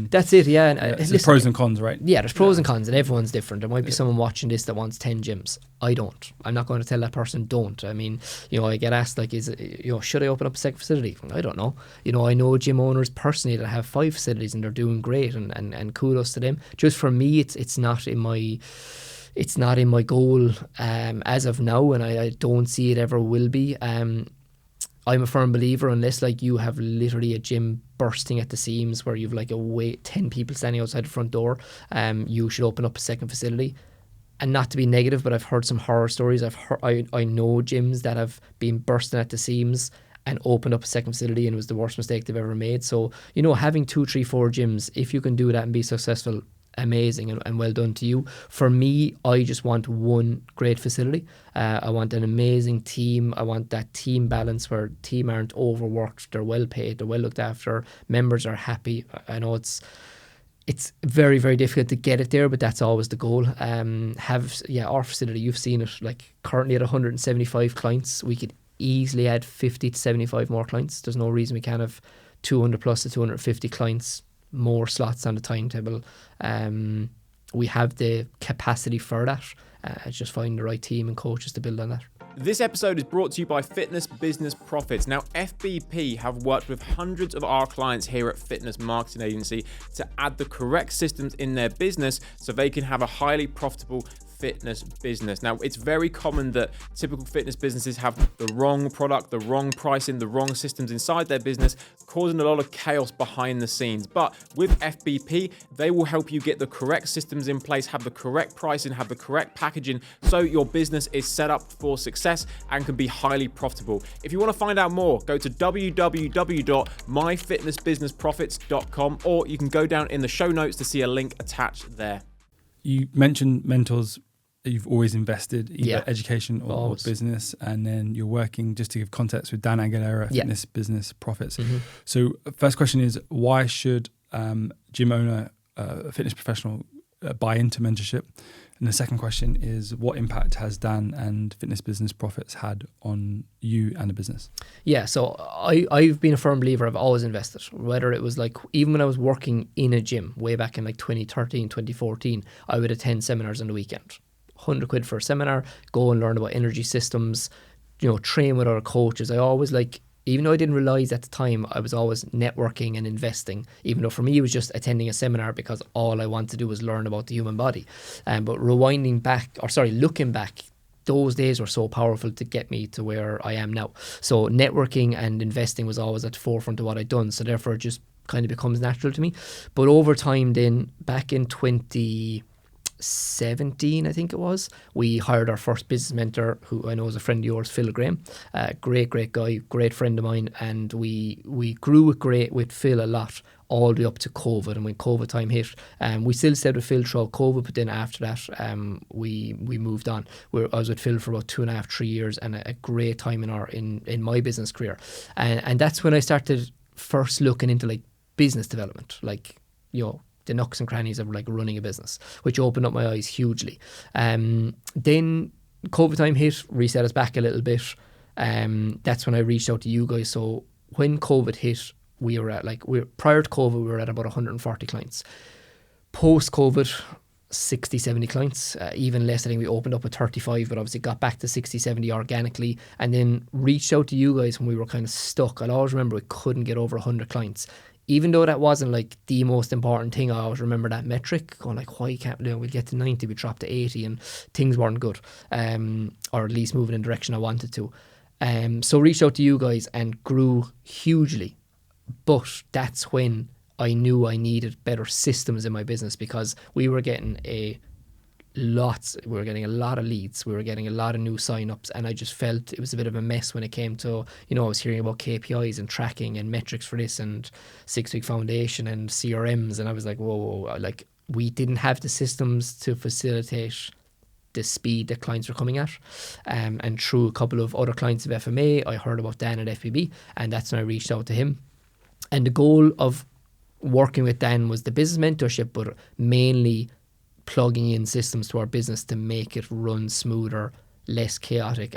B: that's it. Yeah, and
A: there's
B: listen,
A: pros and cons, right?
B: Yeah, there's pros and cons, and everyone's different. There might be someone watching this that wants 10 gyms. I don't. I'm not going to tell that person don't. I mean, I get asked like, should I open up a second facility? I don't know. I know gym owners personally that have 5 facilities and they're doing great, and kudos to them. Just for me, it's not in my goal as of now, and I don't see it ever will be. I'm a firm believer, unless like you have literally a gym bursting at the seams where you've like 10 people standing outside the front door, you should open up a second facility. And not to be negative, but I've heard some horror stories. I know gyms that have been bursting at the seams and opened up a second facility, and it was the worst mistake they've ever made. So, having 2, 3, 4 gyms, if you can do that and be successful, amazing, and well done to you. For me, I just want one great facility. I want an amazing team. I want that team balance where team aren't overworked, they're well paid, they're well looked after, members are happy. I know it's very, very difficult to get it there, but that's always the goal. Our facility, you've seen it, like currently at 175 clients, we could easily add 50 to 75 more clients. There's no reason we can't have 200 plus to 250 clients, more slots on the timetable. We have the capacity for that. Just find the right team and coaches to build on that.
C: This episode is brought to you by Fitness Business Profits. Now, FBP have worked with hundreds of our clients here at Fitness Marketing Agency to add the correct systems in their business so they can have a highly profitable fitness business. Now, it's very common that typical fitness businesses have the wrong product, the wrong pricing, the wrong systems inside their business, causing a lot of chaos behind the scenes. But with FBP, they will help you get the correct systems in place, have the correct pricing, have the correct packaging, so your business is set up for success and can be highly profitable. If you want to find out more, go to www.myfitnessbusinessprofits.com, or you can go down in the show notes to see a link attached there.
A: You mentioned mentors that you've always invested, either education or business, and then you're working, just to give context, with Dan Aguilera, Fitness Business Profits. So first question is, why should gym owner, a fitness professional, buy into mentorship? And the second question is, what impact has Dan and Fitness Business Profits had on you and the business? Yeah,
B: so I've been a firm believer. I've always invested, whether it was like, even when I was working in a gym way back in like 2013, 2014, I would attend seminars on the weekend. 100 quid for a seminar, go and learn about energy systems, train with other coaches. I always even though I didn't realize at the time, I was always networking and investing, even though for me it was just attending a seminar because all I wanted to do was learn about the human body. But looking back, those days were so powerful to get me to where I am now. So networking and investing was always at the forefront of what I'd done. So therefore it just kind of becomes natural to me. But over time then, back in 2017, I think it was, we hired our first business mentor, who I know is a friend of yours, Phil Graham. Great guy, great friend of mine, and we grew with Phil a lot all the way up to COVID. And when COVID time hit, we still stayed with Phil throughout COVID, but then after that, we moved on. I was with Phil for about 2.5, 3 years, and a great time in my business career. And that's when I started first looking into like business development, the nooks and crannies of like running a business, which opened up my eyes hugely. Then COVID time hit, reset us back a little bit. That's when I reached out to you guys. So when COVID hit, we were at prior to COVID, we were at about 140 clients. Post COVID, 60, 70 clients, even less. I think we opened up with 35, but obviously got back to 60, 70 organically, and then reached out to you guys when we were kind of stuck. I'll always remember we couldn't get over 100 clients. Even though that wasn't like the most important thing, I always remember that metric, going like, why can't we'll get to 90, we dropped to 80, and things weren't good, or at least moving in the direction I wanted to. So reached out to you guys and grew hugely. But that's when I knew I needed better systems in my business, because we were getting a lot of leads, we were getting a lot of new sign-ups, and I just felt it was a bit of a mess when it came to, I was hearing about KPIs and tracking and metrics for this and 6-week foundation and CRMs, and I was like, whoa, like we didn't have the systems to facilitate the speed that clients were coming at. And through a couple of other clients of FMA, I heard about Dan at FBB, and that's when I reached out to him. And the goal of working with Dan was the business mentorship, but mainly plugging in systems to our business to make it run smoother, less chaotic,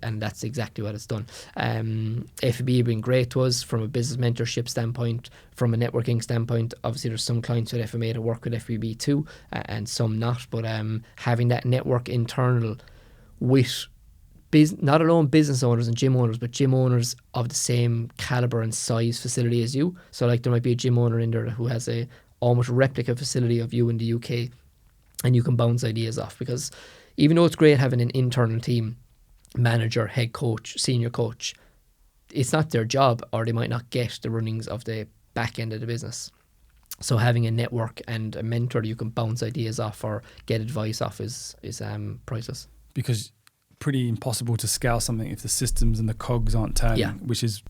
B: and that's exactly what it's done. FBB have been great to us from a business mentorship standpoint, from a networking standpoint. Obviously there's some clients with FMA that work with FBB too, and some not, but having that network internal with not alone business owners and gym owners, but gym owners of the same caliber and size facility as you. So like there might be a gym owner in there who has a almost replica facility of you in the UK, and you can bounce ideas off, because even though it's great having an internal team, manager, head coach, senior coach, it's not their job, or they might not get the runnings of the back end of the business. So having a network and a mentor you can bounce ideas off or get advice off is priceless.
A: Because pretty impossible to scale something if the systems and the cogs aren't turning, which is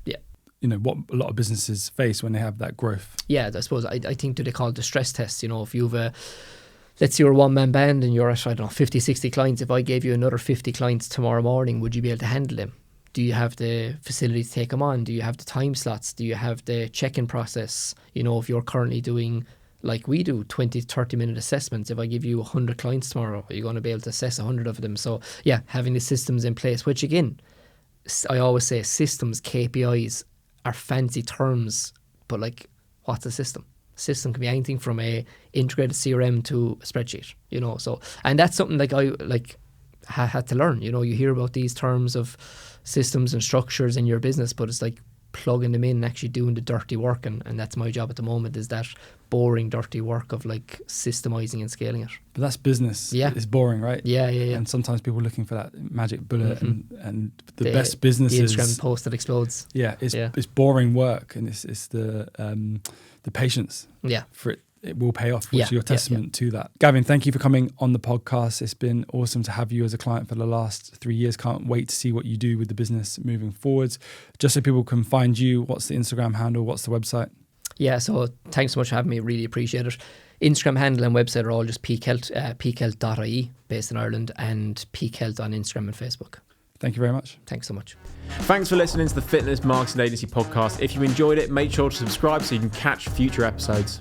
A: what a lot of businesses face when they have that growth. Yeah,
B: I suppose I think they call it the stress test. If you've let's say you're a one-man band and you're at 50, 60 clients. If I gave you another 50 clients tomorrow morning, would you be able to handle them? Do you have the facility to take them on? Do you have the time slots? Do you have the check-in process? If you're currently doing, like we do, 20, 30-minute assessments, if I give you 100 clients tomorrow, are you going to be able to assess 100 of them? So, having the systems in place, which again, I always say systems, KPIs are fancy terms, but like, what's a system? System can be anything from a integrated CRM to a spreadsheet, so, and that's something like I had to learn. You hear about these terms of systems and structures in your business, but it's like plugging them in and actually doing the dirty work, and that's my job at the moment, is that boring dirty work of like systemizing and scaling it.
A: But that's business. It's boring, right?
B: Yeah.
A: And sometimes people are looking for that magic bullet, and the best businesses,
B: the Instagram post that explodes.
A: It's boring work, and it's the patience for it will pay off, which is your testament to that. Gavin, thank you for coming on the podcast. It's been awesome to have you as a client for the last 3 years. Can't wait to see what you do with the business moving forwards. Just so people can find you, what's the Instagram handle? What's the website? So thanks so much for having me. Really appreciate it. Instagram handle and website are all just peakhelt, peakhelt.ie, based in Ireland, and peakhelt on Instagram and Facebook. Thank you very much.
B: Thanks so much.
C: Thanks for listening to the Fitness Marketing Agency podcast. If you enjoyed it, make sure to subscribe so you can catch future episodes.